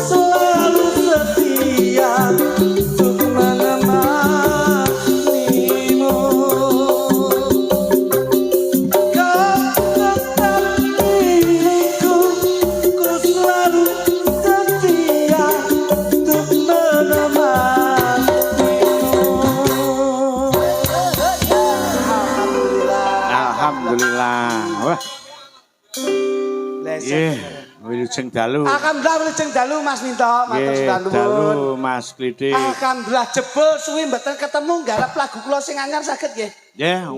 selalu setia untuk menemanimu. Kau tetap milikku, ku selalu setia untuk menemanimu. Alhamdulillah. Wah, Lesek. wilujeng dalu. Alhamdulillah wilujeng dalu Mas Minto, matur Nggih, nuwun. dalu Mas Klithik. Alhamdulillah jebul suwi mboten ketemu garap lagu kula sing anyar saged nggih. Ya,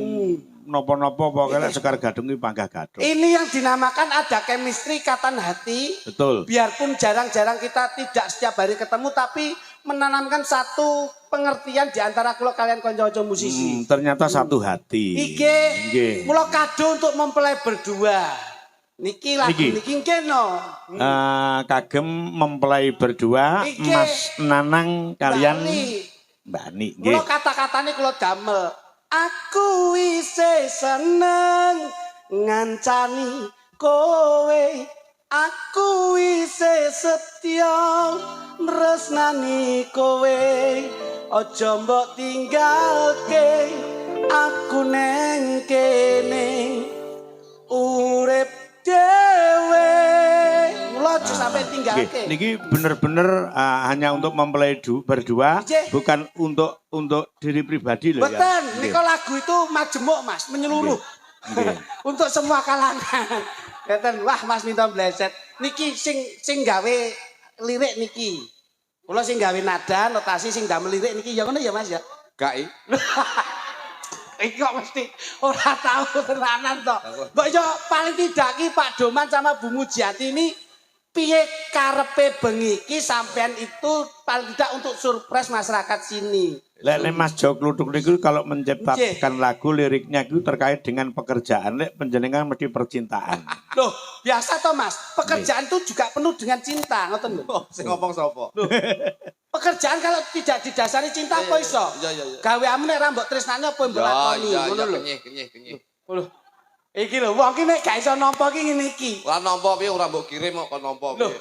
napa-napa pokoke Sekar Gadung iki panggah gadung. Ini yang dinamakan ada chemistry ikatan hati. Betul. Biarpun jarang-jarang kita tidak setiap hari ketemu tapi menanamkan satu pengertian di antara kula kalian kanca-kanca musisi. Ternyata satu hati. Nggih. Mula kado untuk mempelai berdua. Niki lagu niki keno. Kagem mempelai berdua Iki. Mas Nanang kalian Mbak Ni. Mula kata-katane kula damel. Aku isih seneng ngancani kowe. Aku isih setya tresnani kowe. Aja mbok tinggalke aku neng kene urip dhewe. Mula aja sampe tinggalke. Niki bener-bener hanya untuk mempelai berdua, bukan untuk diri pribadi loh ya. Betul, niko lagu itu majemuk Mas, menyeluruh. Untuk semua kalangan. Ngeten, wah Mas Minto Bleset. Niki sing gawe lirik niki. Kula sing gawe nada, notasi sing damel lirik niki ya ngono ya Mas ya. Gai. Iki kok mesti ora tahu tenanan to. Mbok yo paling tidak ki Pak Doman sama Bu Mujiati ini piye karepe bengi iki sampean itu paling tidak untuk surprise masyarakat sini. Lek Mas Jo Kluthuk niku kalau menciptakan lagu liriknya itu terkait dengan pekerjaan, lek panjenengan mesti percintaan. Loh, biasa toh Mas, pekerjaan itu juga penuh dengan cinta, ngoten lho. Oh, sing ngomong sapa? Pekerjaan kalau tidak didasari cinta apa iso? Iya. Gaweamu nek ra mbok tresnani apa mbok lakoni, ngono lho. Kenyih. Lho. Iki lho, wong ki nek gak iso nampa ki ngene iki. Ora nampa piye ora mbok kirim kok nampa Loh, piye.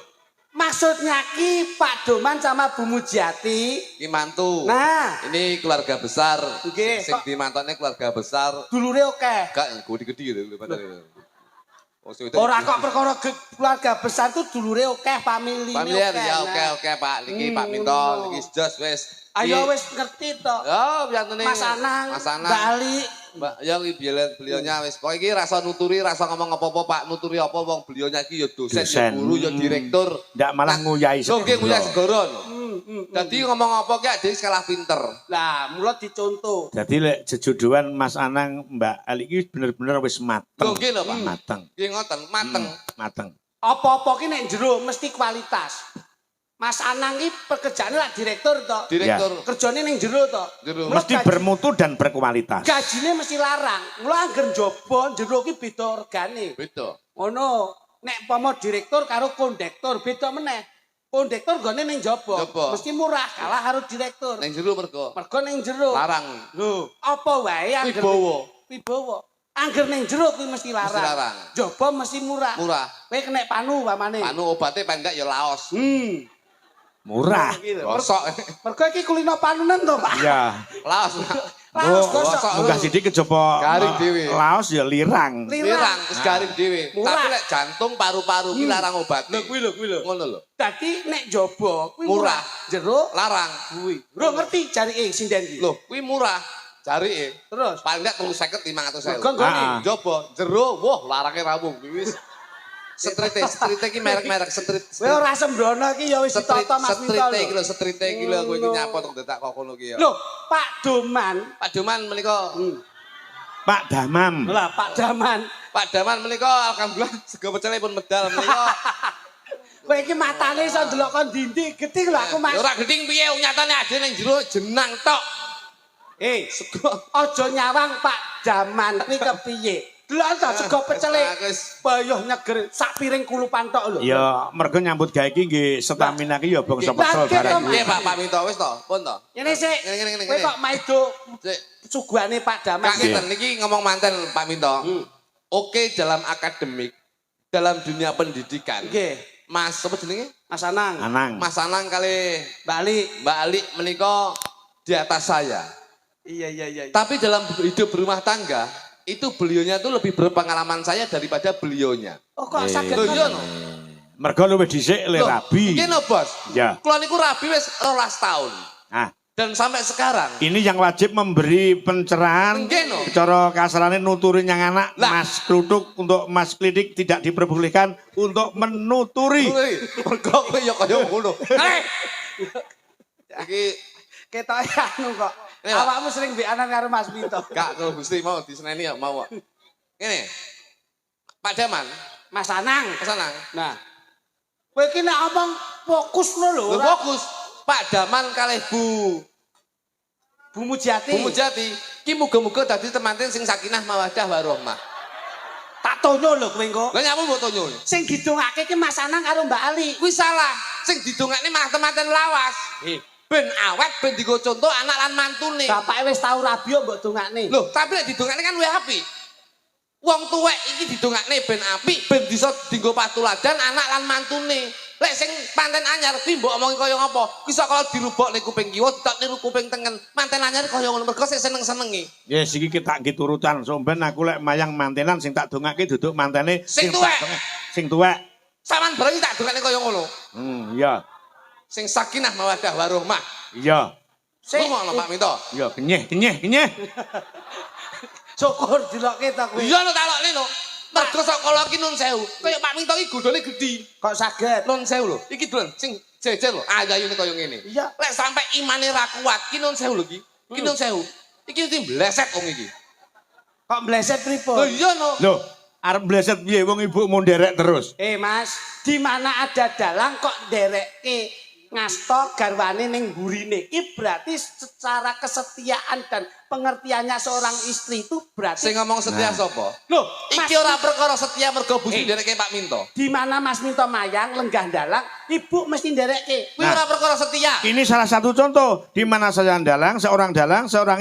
maksudnya ki Pak Doman sama Bu Mujiati. Iki mantu. Nah, ini keluarga besar. Nggih, Sing kok- dimantone keluarga besar. dulure akeh. Gak gede-gede lho padahal. Ora kok perkara keluarga besar tuh dulure akeh, familine Familiar akeh. ya Nah. oke Pak. Niki Pak Minto, niki jos wis. Ayo wis ngerti to. Ya, biasane Mas Anang, Mbak Ali. Mbak, ya beliaunya wis. Kok iki rasa nuturi, rasa ngomong apa-apa Pak, nuturi apa wong beliaunya iki ya dosen, ya guru, ya direktur. Ndak malah nguyahi. So nggih nguyah segoro. Dadi ngomong apa ki dhewe kalah pinter. Lah, mula dicontoh. Jadi lek jejodohan Mas Anang Mbak Ali iki bener-bener wis mateng. Lho nggih lho Pak. Mateng. Nggih ngoten, mateng. Mateng. Apa-apa ki nek jero mesti kualitas. Mas Anang ki pekerjaane lah direktur to. Direktur. Kerjane ning jero to. Jero. Mula Mesti bermutu dan berkualitas. gajine mesti larang. Mula angger njaba jero ki beda organe. Beda. Ngono. Nek pama direktur karo kondektur beda meneh. Kondektur gone ning jaba. Jaba. Mesti murah kalah karo direktur. Ning jero mergo Mergo ning jero. larang. Lho, apa wae angger Wibawa. Wibawa. Angger ning jero kuwi mesti larang. Mesti larang. Jaba mesti murah. Murah. Kowe kena panu pamane. Anu obate paling enggak ya laos. Murah. Gosok. Mergo iki kulino panunan to, Pak. Ya. Laos. Laos gosok. gosok. Munggah sithik kejaba Garing dhewe. laos ya lirang. Lirang wis garing dhewe. Murah. Tapi lek jantung paru-paru ki larang obat. Lho kuwi lho. Ngono lho. Dadi nek jaba kuwi Murah. Jero Larang. kuwi. Bro ngerti jarike sinden iki. Lho, kuwi murah. Jarike. Terus Paling enggak 350 500.000. Mergo nggone. Coba jero, wah larange rampung wis. Street iki merek-merek street. Kowe ora sembrono iki ya wis ditata Mas Minto. Street iki lho, street iki lho kowe iki nyapa tok detak kok ngono ki ya. Lho, Pak Doman. Pak Doman menika Pak Damam. Lah Pak Daman. Pak Daman menika alhamdulillah sego pecele pun medal menika. Kowe iki matane iso ndelok kon dindi geting lho aku Mas. Ya ora geding piye nyatane ade ning jero jenang tok. Sego aja nyawang Pak Daman kuwi kepiye? Delok ta sego pecele. Bayuh nyeger sak piring kulupan tok lho. Ya mergo nyambut gawe iki nggih stamina ki ya bangsa pecel barang. Nggih Pak Minto wis to, pun to. Ngene sik. Ngene. Kowe kok maido Sik. suguhane Pak Daman. Kak ngeten niki ngomong manten Pak Minto. Oke dalam akademik, dalam dunia pendidikan. Nggih. Mas apa jenenge? Mas Anang. Mas Anang kali Mbak Ali menika di atas saya. Iya. Tapi dalam hidup berumah tangga, itu beliaunya tuh lebih berpengalaman saya daripada beliaunya. Oh kok sakit Loh iya no. Mergo luwih dhisik le rabi. Nggih no, Bos. Ya. Kula niku rabi wis 12 tahun. Ah, Dan sampai sekarang ini yang wajib memberi pencerahan. Nggih, no. Cara kasarane nuturi yang anak, Lah. Mas Kluthuk untuk Mas Klidik tidak diperbolehkan untuk menuturi. Mergo kowe ya kaya ngono. Iki Ketoke anu kok. Ini, Pak. Awakmu sering beanan karo Mas Minto. gak kalau Gusti mau diseneni ya mau. Ngene. Pak Daman, Mas Anang. Mas Anang. Nah. Kowe iki nek omong fokus lho. Lho fokus. Pak Daman kalih Bu Mujati. Bu Mujati, ki muga-muga dadi temanten sing sakinah mawaddah warahmah. Tak tonyo lho kowe engko. Lah nyapa mbok tonyo? Sing didongake ki Mas Anang karo Mbak Ali. Kuwi salah. Sing didongakne malah temanten lawas. Ben awet ben digo contoh anak lan mantune. Bapake wis tau rabi mbok dongakne. Loh, tapi nek didongakne kan luwih apik. Wong tuwek iki didongakne ben apik, ben bisa dienggo patuladan anak lan mantune. Lek sing panten anyar kuwi mbok omongi kaya ngapa? Kuwi sok kalau dirubokne kuping kiwa, tak niru kuping tengen. Manten anyar kaya ngono mergo sik seneng-senengi. Yes, iki kita nggih turutan. Somben aku lek mayang mantenan sing tak dongake duduk mantene Sing tuwek. Sing tuwek. Saman bareng tak dongakne kaya ngono. Iya. Sing sakinah mawaddah warahmah. Iya. Sing ngono Pak Minto. Iya, kenyeh. Syukur dilokke ta kowe. Iya no talokne no. Mergo sok kala iki nun sewu. Kaya Pak Minto iki godhone gedhi. Kok saged? Nun sewu lho. Iki dolan sing jejer lho. Ayune kaya ngene. Iya. Lek sampe imane ra kuat ki nun sewu lho iki. Ki nun sewu. Iki mesti bleset wong iki. Kok mleset Lho pripun? iya no. Loh, arep bleset piye wong ibu mau nderek terus. Mas, di mana ada dalang kok nderekke ngasto garwane ning gurine. Iki berarti secara kesetiaan dan pengertiannya seorang istri itu berarti Sing ngomong setia sapa? Loh, Iki ora perkara setia mergo busi nderekke Pak Minto. di mana Mas Minto mayang lenggah dalang, ibu mesti nderekke. Kuwi ora perkara setia. Ini salah satu contoh di mana saya dalang, seorang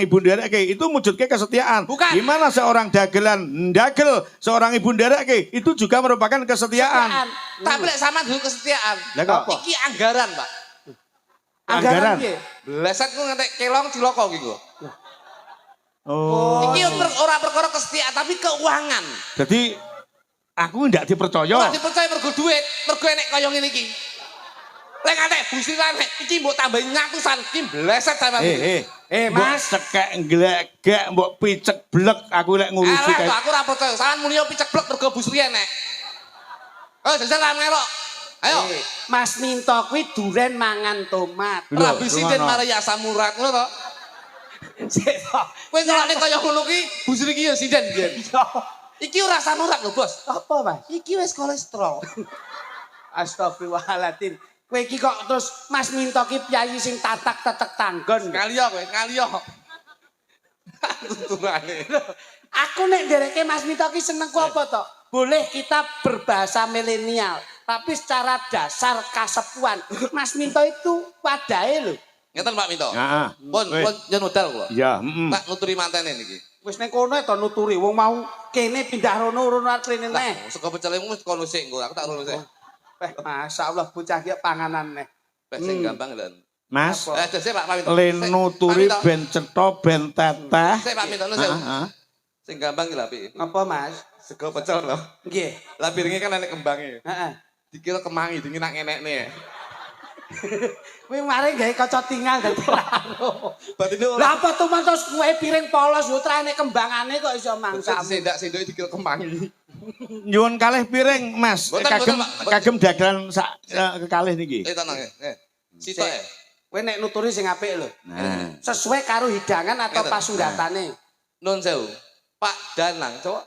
ibu ndereke itu wujudke kesetiaan. Bukan. Di mana seorang dagelan ndagel, seorang ibu ndereke itu juga merupakan kesetiaan. Tapi lek sama dulu kesetiaan. Lah kok? Iki anggaran, Pak. Anggaran. piye? Bleset ku ngentek kelong ciloko iki lho. Oh. Iki ora perkara kesetiaan tapi keuangan. Jadi aku ndak dipercaya. Ora dipercaya mergo duit, mergo enek kaya ngene iki. Lek ngantek busi enek iki mbok tambahi ngatusan, iki bleset sampean. Mas. Mbok cekek glegek, mbok picek blek aku lek ngurusi Alah, kayak aku ora percaya. Saran muni picek blek mergo busri enek. Oh, jajal ra melok. Ayo. Mas Minto kuwi duren mangan tomat. Lho, Rabi Sinden rungono. Maria Samurat ngono to. Sik to. Kowe ngelokne kaya ngono ki, busri iki ya sinden biyen. Iki ora samurat lho, Bos. Apa, Mas? Iki wis kolesterol. Astagfirullahaladzim. Kowe iki kok terus Mas Minto ki piyayi sing tatak-tatak tanggon. Ngaliyo kowe, ngaliyo. Tuturane. Aku nek nderekke Mas Minto ki seneng ku apa to? Boleh kita berbahasa milenial, tapi secara dasar kasepuan Mas Minto itu wadahe lho. Ngeten Pak Minto. Heeh. Pun yen modal kula. Ya, Tak nuturi mantene niki. Wis ning kono to nuturi wong mau kene pindah rono kene neh. Sego pecelemu wis kono sik engko, aku tak rono sik. Masyaallah bocah ki panganan neh. Wis sing gampang lho. Mas, Sik Pak Minto. le nuturi Pak Minto. ben cetha ben teteh. Sik Pak Minto, sik. Sing gampang ki lho apik. Apa, Mas? Sego pecel lho. Nggih. Lah piringe kan enek kembange. Heeh. Dikira kemangi dingin nak enekne. Kowe mari gawe kaca tinggal dadi laro. Batine ora. Lah apa tuh mantos kowe piring polos yo trane kembangane kok iso mangsa. Sendak-sendoke dikira kemangi. Nyuwun kalih piring, Mas. Boten, Kagem boten, Pak. kagem dagelan sak kekalih niki. Tenang ya. Sitok ya. Kowe nek nuturi sing apik lho. Nah. Sesuai karo hidangan atau Ngeten. pasunggatane. Nun sewu. Pak Danang, coba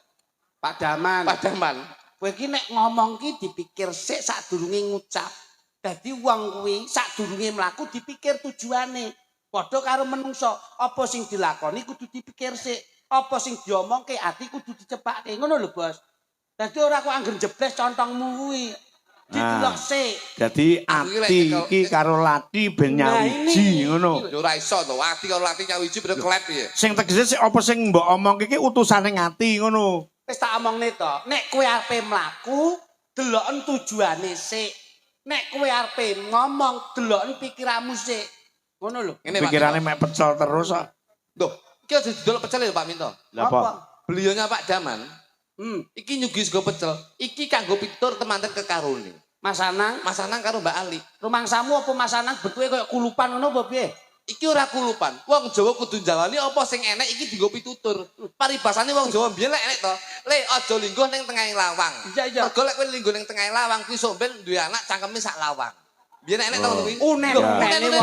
Pak Daman. Pak Daman. Kowe iki nek ngomong ki dipikir sik sadurunge ngucap. Dadi wong kuwi sadurunge mlaku dipikir tujuane. Padha karo menungso, apa sing dilakoni kudu dipikir sik. Apa sing diomongke ati kudu dicepake. Ngono lho, Bos. Dadi ora kok angger jebles contongmu kuwi. Didelok sik. Jadi Aku iki lek ati nyekel- iki karo lati ben Nah, nyawiji ini. ngono. Yo ora iso to. Ati karo lati nyawiji bener klep piye. Sing tegese sik apa sing mbok omongke iki utusane ngati ngono. Wis tak omongne to, nek kowe ape mlaku, deloken tujuane sik. nek kowe arepe ngomong delok pikiranmu sik. Ngono lho. Ngene Pak. Pikirane mek pecel terus kok. Loh, iki aja didelok pecel ya Pak Minto. Lah apa? Beliaunya Pak Daman. Iki nyugi sego pecel. Iki kanggo pitutur temanten kekarone. Mas Anang, Mas Anang karo Mbak Ali. rumangsamu apa Mas Anang bentuke kaya kulupan ngono apa piye? Iki ora kulupan. Wong Jawa kudu njawani apa sing enek iki dienggo pitutur. Paribasane wong Jawa biyen lek enek to. Le aja lingguh ning tengahing lawang. Iya. Mergo lek kowe lingguh ning tengahing lawang kuwi sok ben duwe anak cangkeme sak lawang. Biyen enek to ngono kuwi. Unen.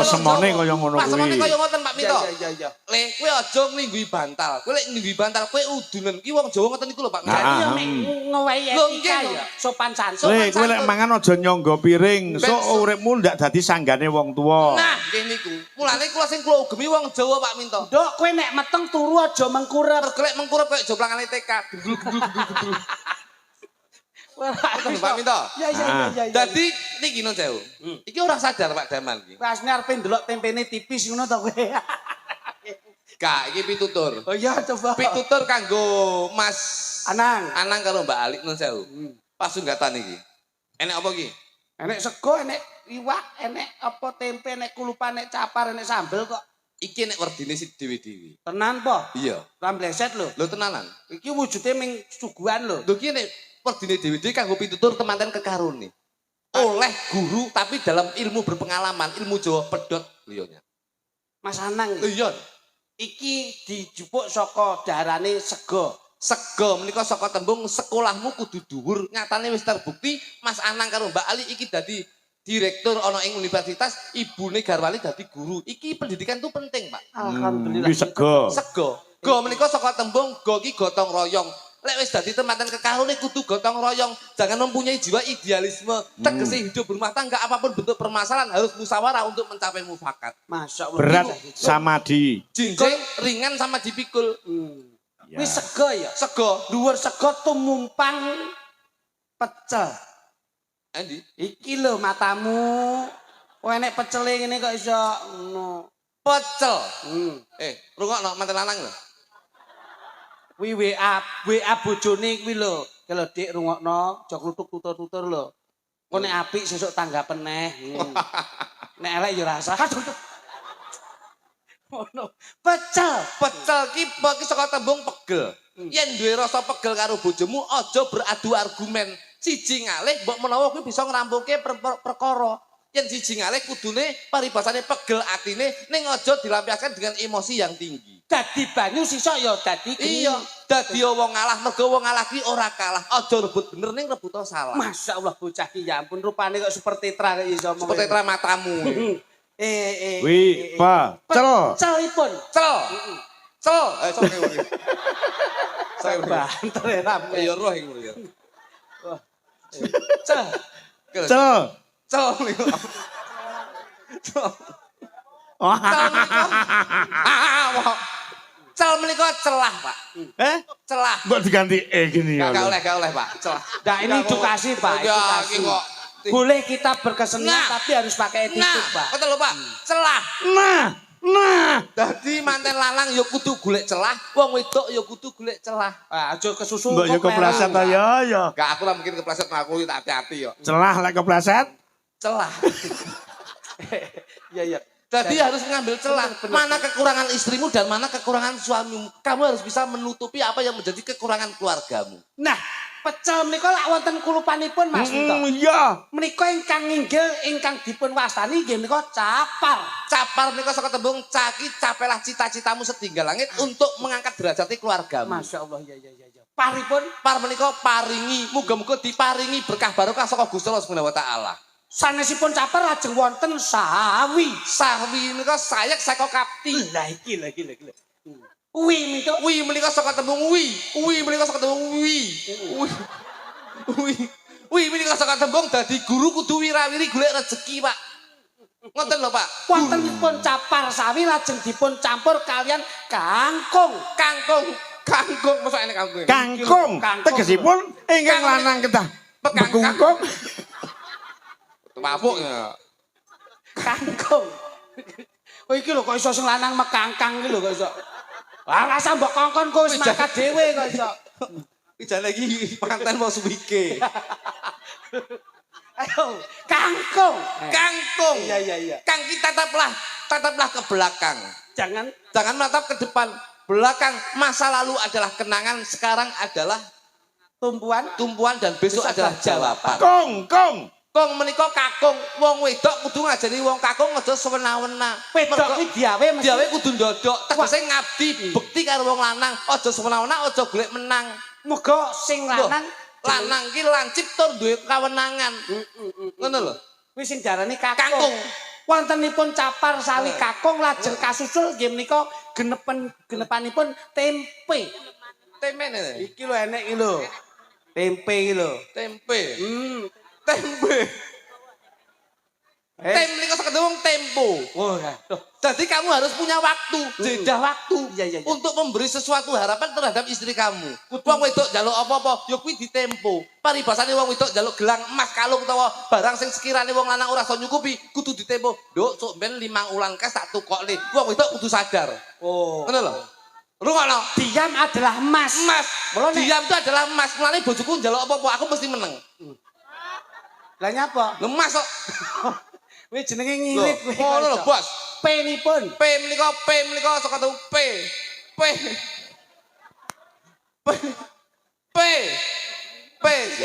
Pasemone kaya ngono kuwi. Pasemone kaya ngoten Pak Minto. Iya. Le kowe aja nglingguhi bantal. Kowe lek nglingguhi bantal kowe udunen. Ki wong Jawa ngoten niku lho Pak Minto. Iya nek ngowahi Lho, etika nggih, ya, sopan santun. Le kowe lek mangan aja nyangga piring, sok uripmu ndak dadi sanggane wong tuwa. Nah, nggih niku. Mulane kula sing kula ugemi wong Jawa Pak Minto. Nduk kowe nek meteng turu aja mengkurep. Mergo lek mengkurep kaya joplangane TK. Gendul. Betul Pak Minto. Iya. Dadi niki non Jawa. Iki ora sadar Pak Daman iki. Asne arepe ndelok tempene tipis ngono to kowe. Kak, iki pitutur. Oh iya coba. Pitutur kanggo Mas Anang. Anang karo Mbak Ali non Jawa. Pasunggatan iki. Enek apa iki? Enek sego, enek iwak, enek apa tempe, enek kulupan, enek capar, enek sambel kok. Iki nek werdine si dewi-dewi. Tenan po? Iya. Rambleset lho. Lho tenanan. Iki wujude ming suguhan lho. Lho iki nek werdine dewi-dewi kanggo pitutur temanten kekarone. Oleh guru tapi dalam ilmu berpengalaman, ilmu Jawa pedhot liyonya. Mas Anang. Lho iya. Iki dijupuk saka darane sego. Sego menika saka tembung sekolahmu kudu dhuwur. Nyatane wis terbukti Mas Anang karo Mbak Ali iki dadi direktur ana ing universitas, ibune garwane dadi guru. Iki pendidikan itu penting, Pak. Alhamdulillah. Iki sego. Sego. Go menika saka tembung go iki gotong royong. Lek wis dadi temanten kekarone kudu gotong royong. Jangan mempunyai jiwa idealisme. Tegese hidup berumah tangga apapun bentuk permasalahan harus musyawarah untuk mencapai mufakat. Masya Allah. Berat sama di. Jinjing ringan sama dipikul. Ya. Wis sego ya. Sego. Dhuwur sego tumumpang pecel. Endi? Iki lho matamu. Kowe enek pecele ngene kok iso ngono. Pecel. Hmm. Rungokno manten lanang lho. Kuwi WA bojone kuwi lho. Ki lho Dik rungokno, aja kluthuk tutur-tutur lho. Kok nek apik sesuk tanggap neh. Nek elek ya rasa. Ngono. Pecel. Pecel ki saka tembung pegel. Yen duwe rasa pegel karo bojomu aja beradu argumen. Siji ngalih mbok menawa kuwi bisa ngrampunke perkara. Yen siji ngalih kudune paribasane pegel atine ning aja dilampiaskan dengan emosi yang tinggi. Dadi banyu sisok ya dadi geni. Iya, dadi wong ngalah mergo wong ngalah ki ora kalah. Aja rebut bener ning rebut salah. Masya Allah bocah ki ya ampun rupane kok super tetra kok iso ngomong. Seperti tetra matamu. Wi, pecel. Pecelipun. Cel. Cel. Sok ngene. Saya Banter ya ram. ya roh iku ya. Cel. Pecel. Cel niku. Cel menika celah, Pak. Celah. Mbok diganti gini ya. Gak oleh, Pak. Celah. Nah ini edukasi Pak, Ya, edukasi. iki kok. Boleh kita berkesenian Nah. tapi harus pakai attitude Pak. Betul lho, Pak. Celah. Nah. Dadi manten lanang ya kudu golek celah, wong wedok ya kudu golek celah. Aja kesusu Mbok yo kok kepleset merah. ta ya. Gak aku lah mungkin kepleset aku tak hati-hati yo. Celah lek kepleset. Celah. Iya. Jadi harus mengambil celah. Mana kekurangan istrimu dan mana kekurangan suamimu. Kamu harus bisa menutupi apa yang menjadi kekurangan keluargamu. Nah, pecel menika lak wonten kulupanipun Mas Minto. Iya. Menika ingkang inggil ingkang dipun wastani nggih menika capar. Capar menika saka tembung caki capelah cita-citamu setinggal langit untuk mengangkat derajat keluargamu. Masya Allah ya. Paripun Par menika paringi, muga-muga diparingi berkah barokah saka Gusti Allah Subhanahu wa taala. sanesipun capar lajeng wonten sawi. Sawi menika sayek saka kapti. Lah iki lho. Wi mintu. Wi menika saka tembung wi. Wi menika saka tembung wi. Wi menika saka tembung dadi guru kudu wirawiri golek rezeki, Pak. Ngoten lho, Pak. Wontenipun capar sawi lajeng dipun campur kalian kangkung. Kangkung, mosok enek kangkung. Kangkung. Tegesipun ingkang lanang kedah. Bekungkung. Mabuk ya. Kangkung. Oh iki lho kok iso sing lanang mekangkang iki lho kok iso. Lah rasa mbok kongkon kok wis makat dhewe kok iso. Iki jane iki panten mau suwike. Ayo, kangkung. Kangkung. Iya. Kang kita tataplah ke belakang. Jangan menatap ke depan. Belakang masa lalu adalah kenangan, sekarang adalah tumpuan dan besok adalah jawaban. Kong. Kong menika kakung, wong wedok kudu ngajari wong kakung aja sewena-wena. Wedok iki diawe kudu ndodok, tegese ngabdi bekti karo wong lanang, aja sewena-wena, aja golek menang. Muga sing lanang ki lancip tur duwe kawenangan. Ngono lho. Kuwi sing diarani kakung. Wontenipun capar sawi kakung lajeng kasusul nggih menika genepanipun tempe. Tempe ne. Iki lho enek iki lho. Tempe iki lho. Tempe. Tempe Menika sakit wong tempo. Oh, jadi kamu harus punya waktu, jeda waktu iya. untuk memberi sesuatu harapan terhadap istri kamu. Wong wedok njaluk apa-apa, ya kuwi ditempo. Paribasane wong wedok njaluk gelang emas kalung utawa barang sing sekirane wong lanang ora iso nyukupi, kudu ditempo. Nduk, sok ben 5 ulan kas tak tukokne. Wong wedok kudu sadar. Oh. Ngono lho. Rungono, diam adalah emas. Diam itu adalah emas. Mulane bojoku njaluk apa-apa, aku mesti meneng. Lah nyapa? Emas kok. Kuwi jenenge ngirit kuwi. Ngono lho, Bos. P-nipun. P menika saka telu P.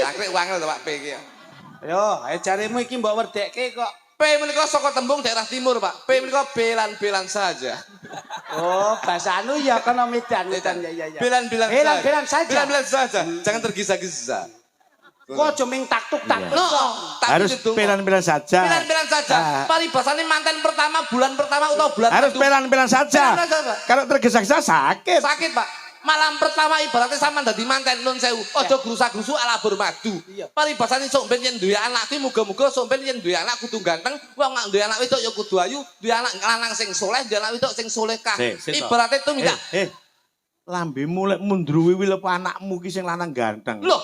Akrek wangel to Pak P iki. Ayo jaremu iki mbok werdekke kok. P menika saka tembung daerah timur, Pak. P menika belan-belan saja. Oh, bahasa anu ya kono Medan ya. Belan-belan saja. Belan-belan saja. Jangan tergesa-gesa. Kok aja ming taktuk-taktuk. Harus pelan-pelan saja. Pelan-pelan saja. Paribasane manten pertama, bulan pertama atau bulan harus pelan-pelan saja. Kalau tergesa-gesa sakit. Sakit, Pak. Malam pertama ibaratnya sampean dadi manten nun sewu. Aja grusak-grusu ala bermadu. Paribasane sok ben yen duwe anak kuwi muga-muga sok ben yen duwe anak kudu ganteng, wong nek duwe anak wedok ya kudu ayu, duwe anak lanang sing soleh, duwe anak wedok sing solehah. Ibaratnya itu minta. Lambemu lek mundur wiwi lep anakmu ki sing lanang ganteng. Loh,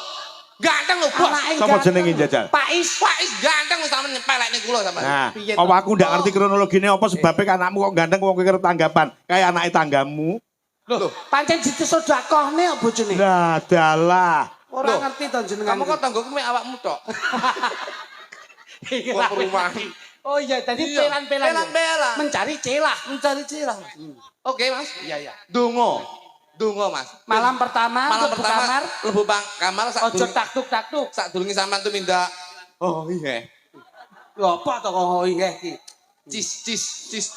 ganteng lho, Bos. Sapa jenenge jajal? Pak Is ganteng wis sampean nyepelekne kula sampean. Nah, apa aku ndak ngerti kronologine apa sebabnya anakmu kok ganteng wong kira tanggapan kayak anake tanggamu. Loh, pancen disesodakohne kok bojone. Lah, dalah. Ora ngerti to jenengan. Kamu kok tanggoku mek awakmu tok. Wong perumahan. Oh iya, tadi pelan-pelan. Mencari celah. Oke, Mas. Iya. Donga, Mas. Malam pertama lebu kamar ojo taktuk-taktuk. Sadurunge sampean tuh minta oh iya. Lho apa to kok oh iya iki? Cis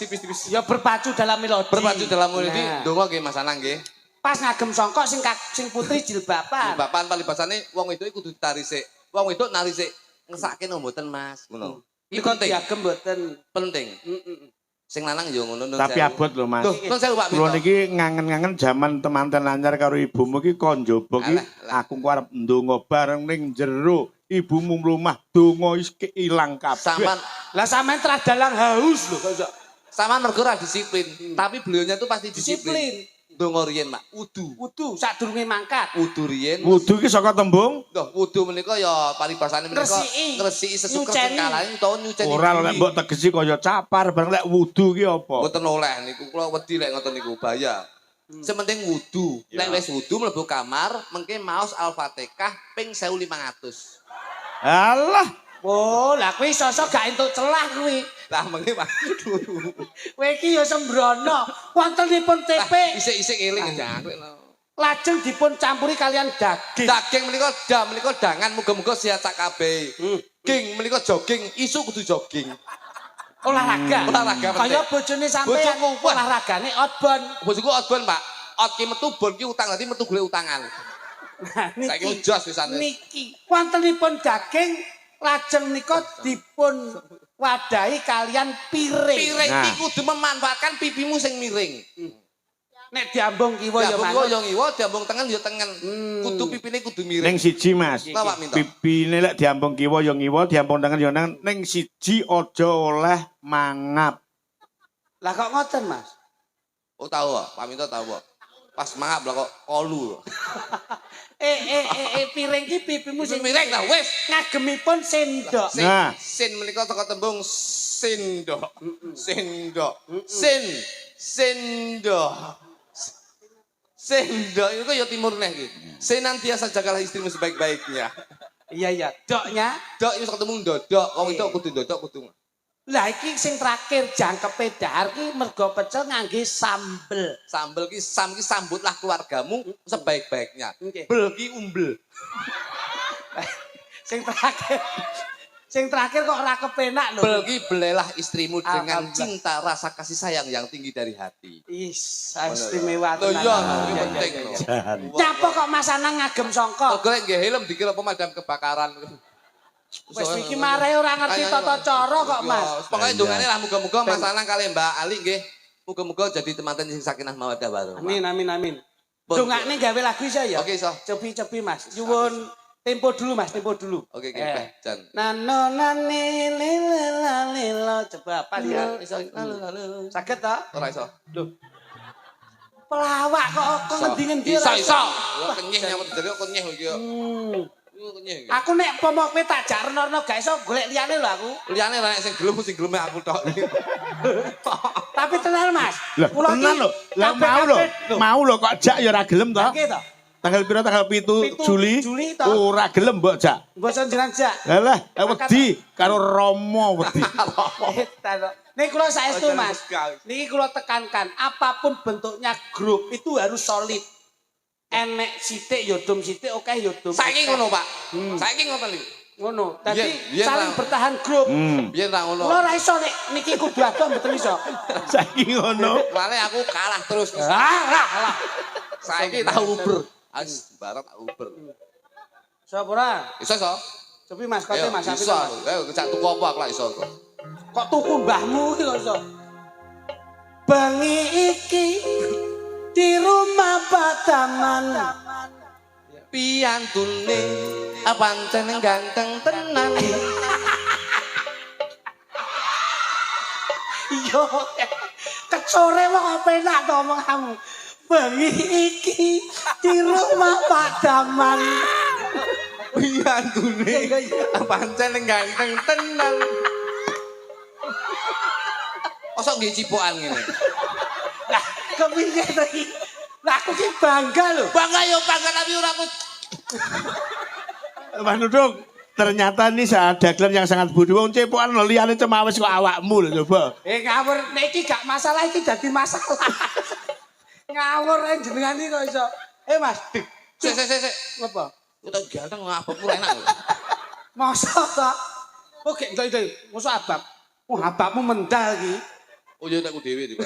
tipis-tipis. Ya berpacu dalam melodi. Donga nggih Mas Anang nggih. Pas ngagem songkok sing putri jilbaban. Jilbaban palibasane wong wedok kudu ditari sik. Wong wedok nari sik. Ngesake no mboten Mas, ngono. Iki penting. Diagem mboten. Penting. Sing lanang yo ngono. Tapi abot lho Mas. Nun sewu Pak. Kulo niki ngangen-ngangen jaman temanten anyar karo ibumu ki kon njaba ki aku ku arep ndonga bareng ning jero ibumu mlumah donga wis ilang kabeh. Sampean tradalang haus lho kok. Sampean mergo ora disiplin, tapi beliaunya tuh pasti disiplin. Donga riyen, Mak. Wudu sadurunge mangkat. Wudu riyen. Wudu ki saka tembung? Loh, wudu menika ya paribasane menika ngresiki sesuker kalane utawa nyuceni. Ora lek mbok tegesi kaya capar bareng lek wudu ki apa? Mboten oleh niku kula wedi lek ngoten niku bahaya. Sementing wudu. Nek wis wudu mlebu kamar mengke maos Al-Fatihah ping 1500. Alah. Oh, lah kuwi sosok gak entuk celah kuwi. Lah mengke Pak. Kowe iki ya sembrono. Wontenipun TP. Isik-isik eling ya. Lajeng dipun campuri kalian daging. Daging menika dangan muga-muga sehat sak kabeh. Ging menika jogging, isu kudu jogging. Olahraga penting. Kaya bojone sampean olahragane outbound. Bojoku outbound, Pak. Out ki metu bon ki utang dadi metu golek utangan. Saiki jos pisan. Niki wontenipun daging lajeng nika dipun wadahi kalian piring. Piring iki kudu memanfaatkan pipimu sing miring. Nek diambung kiwa ya manut. Ya ngiwa, diambung tengen ya tengen. Kudu pipine kudu miring. Ning siji, Mas. Pipine lek diambung kiwa ya ngiwa, diambung tengen ya tengen. Ning siji aja oleh mangap. Lah kok ngoten, Mas? Oh tahu kok, Pak Minto tahu kok. Pas mangap lah kok kolu. Piring ki pipimu sing miring lah wis. Ngagemipun sendok. Nah, sin menika saka tembung sendok. Sendok. Sendok itu ya timur neh iki. Senantiasa jagalah istrimu sebaik-baiknya. Iya. Doknya. Dok iso ketemu ndodok. Wong itu kudu ndodok kudu. Lah iki sing terakhir jangkepe dahar ki mergo pecel ngangge sambel. Sambel ki sambutlah keluargamu sebaik-baiknya. Nggih. Bel ki umbel. Sing terakhir kok ora kepenak lho. Bel ki belelah istrimu dengan Alhamdulillah. cinta rasa kasih sayang yang tinggi dari hati. Is, istimewa Loh tenan. iya, ini penting lho. Nyapa kok Mas Anang ngagem songkok? Kok golek nggih helm dikira pemadam kebakaran. Wis iki mare ora ngerti tata cara kok Mas. Pokoke dongane lah muga-muga Mas Anang kali Mbak Ali nggih. Muga-muga jadi temanten sing sakinah mawaddah warahmah. Amin. Dongakne gawe lagu iso ya? Oke iso. Cepi-cepi Mas. Nyuwun tempo dulu Mas, tempo dulu. Oke, Mbah Jan. Nano nani lila coba apa ya? Iso lalu. Saged ta? Ora iso. Lho. Pelawak kok ngendi-ngendi ora Iso. Wah kenyih nyamut dari kok kenyih iki yo. Kenyih. Aku nek pomo kowe tak jak reno gak iso golek liyane lho aku. Liyane ora nek sing gelem aku tok. Tapi tenan Mas. Lah tenan lho. Lah mau lho kok jak ya ora gelem to. Oke to. Tanggal piro tanggal 7 Juli. Juli to. Ora gelem mbok jak. Bosan jenengan jak. Lah wedi karo Romo wedi. Nih kula saestu Mas. Niki kula tekankan, apapun bentuknya grup itu harus solid. Enek sithik ya dom sithik, akeh ya dom. Saiki ngono, Pak. Saiki ngoten iki. Ngono. Dadi Biyen saling ra- bertahan grup. Biyen ra ngono. Kula ora iso nek niki kudu ado mboten iso. Saiki ngono. Soale aku kalah terus. Alah. Saiki tak uber. As barat tak uber. Sapa ora? Iso iso. Cobi Mas, kote Mas, Iso. Ayo cak tuku apa aku lak iso. Kok tuku mbahmu iki kok iso? Bengi iki di rumah Pataman. Piantune pancen ganteng tenan. Yo, kecore kok penak to omong kamu. Bengi iki di rumah Pataman. Piantune pancen ganteng tenan. Osok nggih cipokan ngene. Lah, kepiye to iki? Lah aku ki bangga lho. Bangga yo bangga tapi ora aku. Mas Nudung, ternyata ini dagelan yang sangat budi. Wong cepokan lho liyane cemawis kok awakmu lho coba. Ngawur nek iki gak masalah iki dadi masalah. Ngawur jenengan iki kok iso. Mas, Sik. apa? Kita ganteng ngabuk ora enak. Masa ta? Oke, entek. Masa abab. Oh, ababmu mendal iki. Oh yo aku dhewe iki.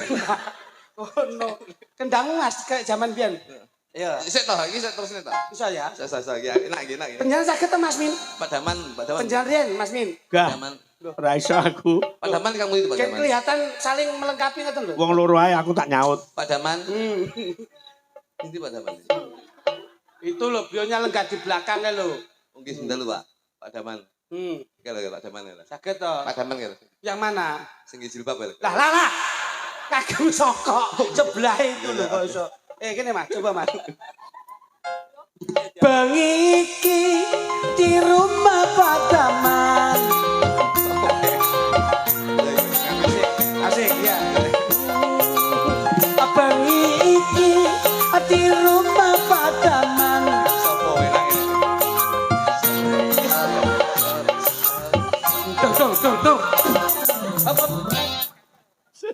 Oh no. Kendangmu Mas kayak zaman biyen. Iya. Sik toh, iki sik terus to. Iso ya. Sasa enak. Penjara sakit to Mas Min? Padaman. Penjara riyen Mas Min. Gak, Padaman. ora iso aku. Padaman kamu itu Kayak padaman. kelihatan saling melengkapi ngoten lho. Wong loro ae aku tak nyaut. Padaman. Ini padaman. Itu lho bionya lenggah di belakangnya lho. Mungkin sebentar lu, Pak. Padaman. Kalau padaman ya. Sakit to. Padaman ya. Yang mana? Sing jilbab ya. Lah. Kagem sokok sebelah itu lho kok iso. Kene Mas, coba Mas. Bengi iki di rumah Pataman. Asik ya. Bengi iki di rumah Pataman. Sopo enak ya. Tuh.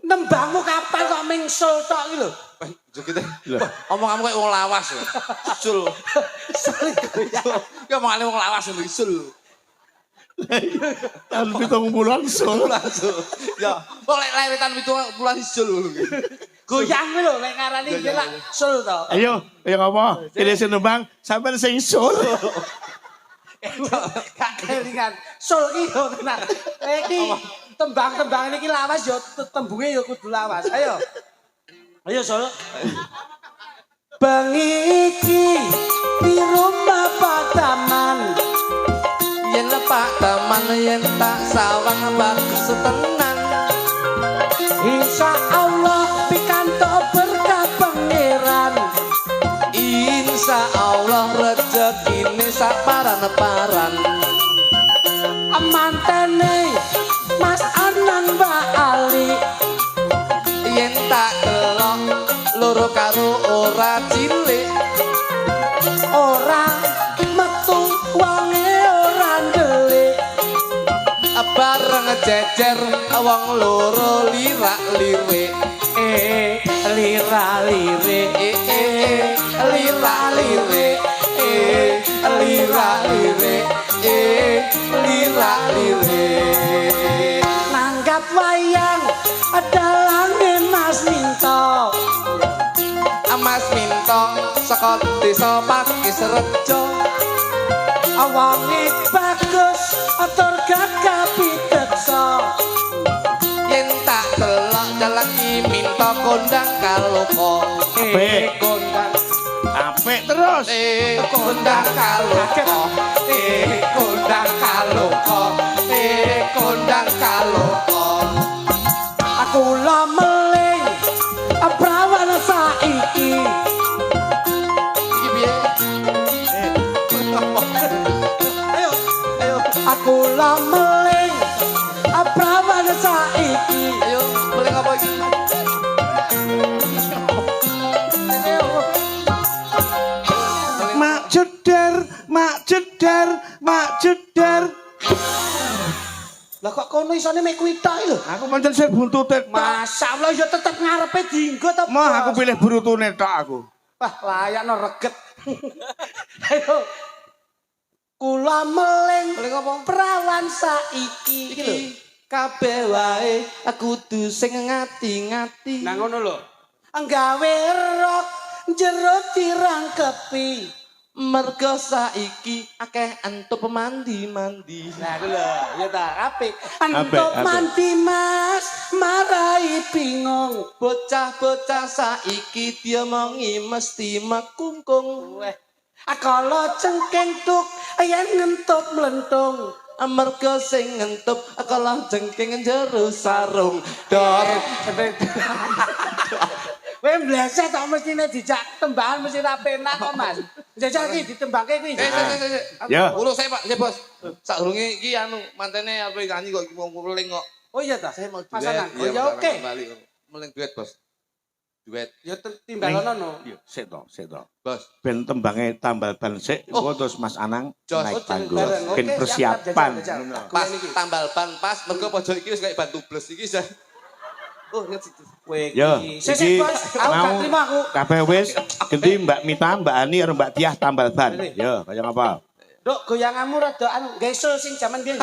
Nembangmu kapan kok mingsul tok iki lho? Kita. Omong kamu kayak wong lawas ya. Sul. Ya omongane wong lawas lho sul. Tahun 70-an sul. Langsung. Ya, kok lek lewetan 70-an sul lho. Goyang lho lek ngarani iki lak sul to. Ayo ngapa? Ini sing nembang sampean sing sul. Gak kelingan. Sul iki yo tenan. Iki tembang-tembang iki lawas yo tembunge yo kudu lawas. Ayo Sul. Bengi iki di rumah Pataman. Yen lepak taman yen tak sawang bagus tenan. Insya Allah pikantuk berkah pangeran. Insya Allah rezekine saparan-paran. Mantene Mas Anang Mbak Ali. Yen tak delok loro karo ora cilik. Ora metu wonge jejer wong loro lirak-lirik lira-lirik lirak-lirik lirak-lirik lirak-lirik nanggap wayang dalange Mas Minto Mas Minto saka desa Pakis Rejo awange bagus atur gagah pideksa yen tak delok dalaki Minto kondang kaloka Apik. kondang Apik terus. kondang kaloka kondang kaloka kondang kaloka aku la meling prawan saiki iki piye ayo ayo aku la meling prawan saiki ayo boleh apa iki Mak jedar, mak jedar, mak jedar. lah kok kono isone mek kuwi tok lho Aku pancen sing buntute tok. masyaallah ya tetep ngarepe dienggo to Mah aku pilih burutune tok aku. wah layakno reget ayo kula meling boleh apa prawan saiki iki lho kabeh wae aku kudu sing ngati-ngati nah ngono lho nggawe rok jero dirangkepi mergo saiki akeh entuk mandi-mandi nah iku lho ya ta apik Apik, entuk apik. mandi Mas marai bingung bocah-bocah saiki diomongi mesti mekungkung weh akala cengkeng tuk yen ngentup mlentung mergo sing ngentup kala jengking jero sarung dor Weh mleset kok mestine dijak tembakan mesti ra penak kok Mas. Jajal iki ditembangke kuwi. Ya. Ulo saya Pak, saya Bos. Sadurunge iki anu mantene apa nyanyi kok iki mau meling kok. Oh iya ta? Saya mau duet. Pasangan. Oh Iya, ya oke. Kembali meling duet, Bos. Duet, Ya timbalono no. Sik to, sik to. Bos. Ben tembange tambal ban sik, engko terus Mas Anang Jos. naik Oh, panggung. bareng. Ben Oke, persiapan. siap, jajal. Ngono. Pas tambal ban pas mergo pojok iki wis kayak ban tubles iki. Oh, lihat situ. Kowe Yo, Sesek iki Bos, aku gak mau terima aku. kabeh wis ganti Mbak Mita, Mbak Ani karo Mbak Tiah tambal ban. Yo, kaya ngapa? Dok goyanganmu rada anu, gesul sing jaman biyen.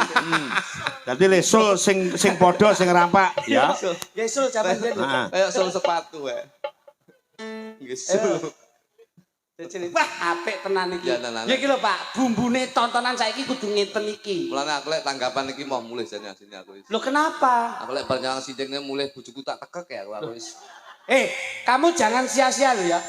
Dadi lesul sing padha sing rampak, ya. Gesul jaman biyen. Heeh. Kayak sol sepatu wae. Nggih. Wah, apik tenan iki. Ya, tenan. Ya iki lho Pak, bumbune tontonan saiki kudu ngeten iki. Mulane aku lek tanggapan iki mau mulih jane asine aku wis. Lho kenapa? Aku lek bar nyang sindingne mulih bojoku tak tekek ya aku wis. Kamu jangan sia-sia lho ya.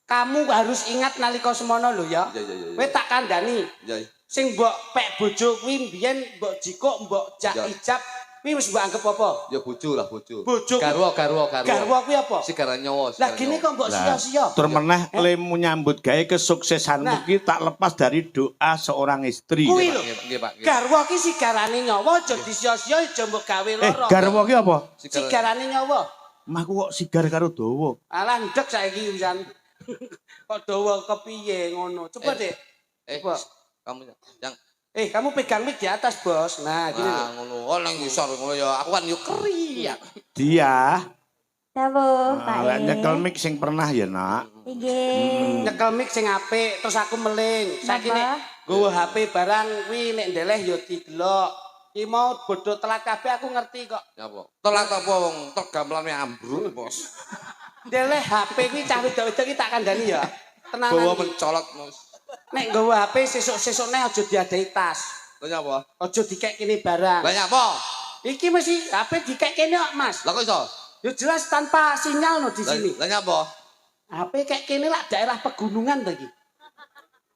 Kamu harus ingat nalika semono lho ya. Iya, iya, iya. Kowe tak kandhani. Ya. Sing mbok pek bojo kuwi mbiyen mbok jikuk mbok jak Ya. ijab kuwi wis mbok anggap apa? Ya bojo lah bojo. Bojo. Garwa. Garwa kuwi apa? Sigara nyawa. Lah gini kok mbok sia-sia. Tur meneh lemu nyambut gawe kesuksesanmu Nah. ki tak lepas dari doa seorang istri. Kuwi lho. Nggih, Pak. Garwa ki sigarane nyawa aja disia-sia aja mbok gawe lara. Garwa ki apa? Sigarane nyawa. Mahku kok sigar karo dawa. Alah ndek saiki pisan. Kok dawa kepiye ngono. Coba Dek. Coba. Kamu yang Kamu pegang mic di atas, Bos. Nah, gini lho. ngono. Oh, nang ngisor ngono ya. Aku kan yo keriak. Dia Sawo, Pak. lek nyekel mic sing pernah ya, Nak. Nggih. Nyekel mic sing apik terus aku meling. Saiki Napa? nek nggawa HP barang kuwi nek ndeleh ya didelok. Ki mau bodho telat kabeh aku ngerti kok. Ya apa? Telat apa wong tok gamblane ambruk, Bos. Ndeleh HP kuwi cah wedok-wedok ki tak kandhani ya. Tenanan. Bawa iki. mencolot, Bos. Nek nggawa HP sesuk-sesukne aja diadahi tas. Lah nyapa? Aja dikek kene barang. Lah nyapa? Iki mesti HP dikek kene kok, Mas. Lah kok iso? Ya jelas tanpa sinyal no di sini. Lah nyapa? HP kayak kene lah daerah pegunungan to iki.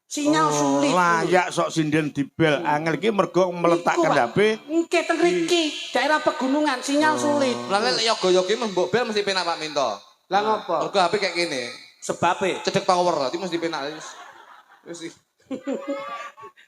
Sinyal sulit. Layak sok sinden dibel. Angel ki mergo meletakkan HP. Engke teng riki, daerah pegunungan sinyal sulit. Lah lek yoga-yoga mbok bel mesti penak Pak Minto. Lah ngopo? Mergo HP kayak gini. Sebabe. Cedek power, nanti mesti penak. Mesti.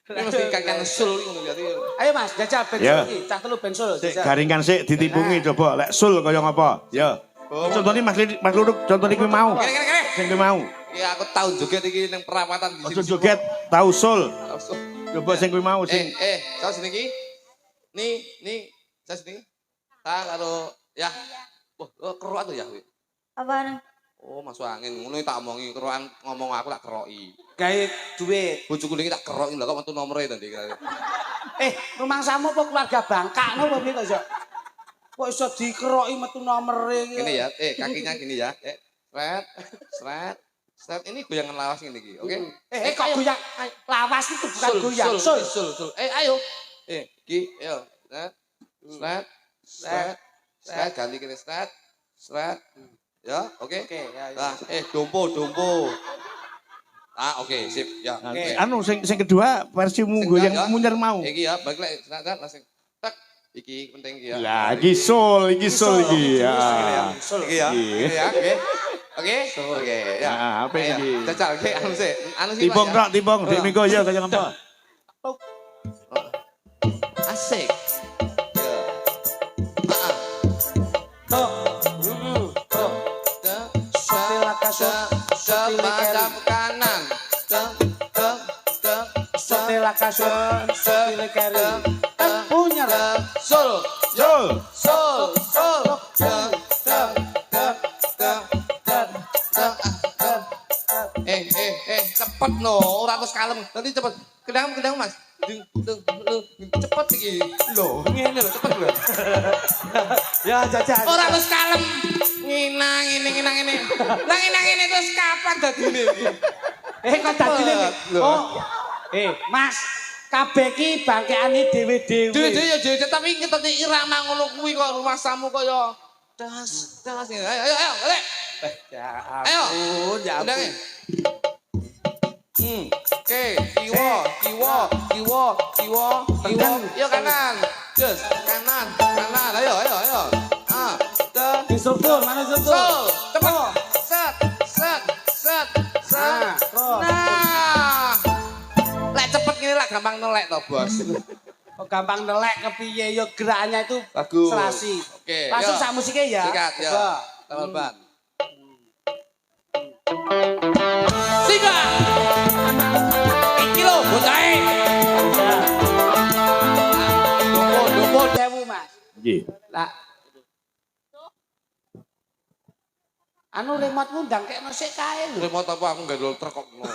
Mesti kakek sul ngono jadi. Ayo Mas, jajal bensul Ya. iki. Cah telu bensul. Sik jajal. garingan sik ditipungi coba lek sul kaya ngapa? Ya. Contohnya Mas Luruk, contohnya kuwi mau. Kene. Sing kuwi mau. Ya aku tahu joget iki ning perawatan di Ojo joget, tau sul. Langsung. Coba sing kuwi mau sing Tahu sini iki? Nih, Saya sini. Ta karo ya. Wah, kerokan tuh ya. Apa? Oh, masuk angin. Ngono tak omongi kerokan ngomong aku tak keroki. Gawe duit. Bojoku niki tak keroki lho kok metu nomere to Dik. Rumah samu apa keluarga bangkak no apa piye kok iso? Kok iso dikeroki metu nomere iki? Gini ya, kakinya gini ya. Sret, sret, sret. Ini goyangan lawas ini iki, oke? Kok goyang lawas itu bukan goyang. Sul. Ayo. Iki, ayo. Sret, sret, sret, ganti kene sret, sret. Ya, oke? Ya. Nah, dompo. Ah, oke, sip. Ya. Oke. Anu sing kedua versimu yang munyer mau. Iki ya, balik lek sret langsung. Tak. Iki penting iki ya. Lah iki sul iki. Ya. Sul. Iki ya. Iki ya, oke. Oke, ya. Nah, apa iki? Jajal, oke, anu sih. Timbang Pak, kok, timbang. Dik minggu ya kaya ngapa? Asik. Ya. Tuh. Tuh. Sepadam kanan. Setelah kasur sepilih keri. Punya Sul. Sul. Cepet no, ora terus kalem. Nanti cepet. Kendang Mas. Cepet iki. Lho, ngene lho, cepet lho. Ya jajan. Ora terus kalem. Nginang ini. Lah nginang ini terus kapan dadine iki? Kok dadine Lho. Mas, kabeh ki bangkeane dhewe-dhewe. Dhewe ya dhewe tapi ngeteni irama ngono kuwi kok rumah samu kaya das. Ayo, balik. Ya Ayo. ampun, ya ampun. Undange. Oke, kiwo. Yo kanan. Just kanan. Ayo. Ah, Instruktur, mana instruktur? Sul, cepet. Set. Nah. Lek cepet ngene lek gampang nelek to, Bos. Kok gampang nelek kepiye yo geraknya itu Bagus. serasi. Oke, Langsung yo. sak musiknya ya. Sikat ya. Coba. Tambal ban. Sikat. Iki lho bocahe. Dumpo. Sewu, Mas. Nggih. Lah. Anu remote ngundang kekno sik kae lho. Remote apa aku gandol terkokno.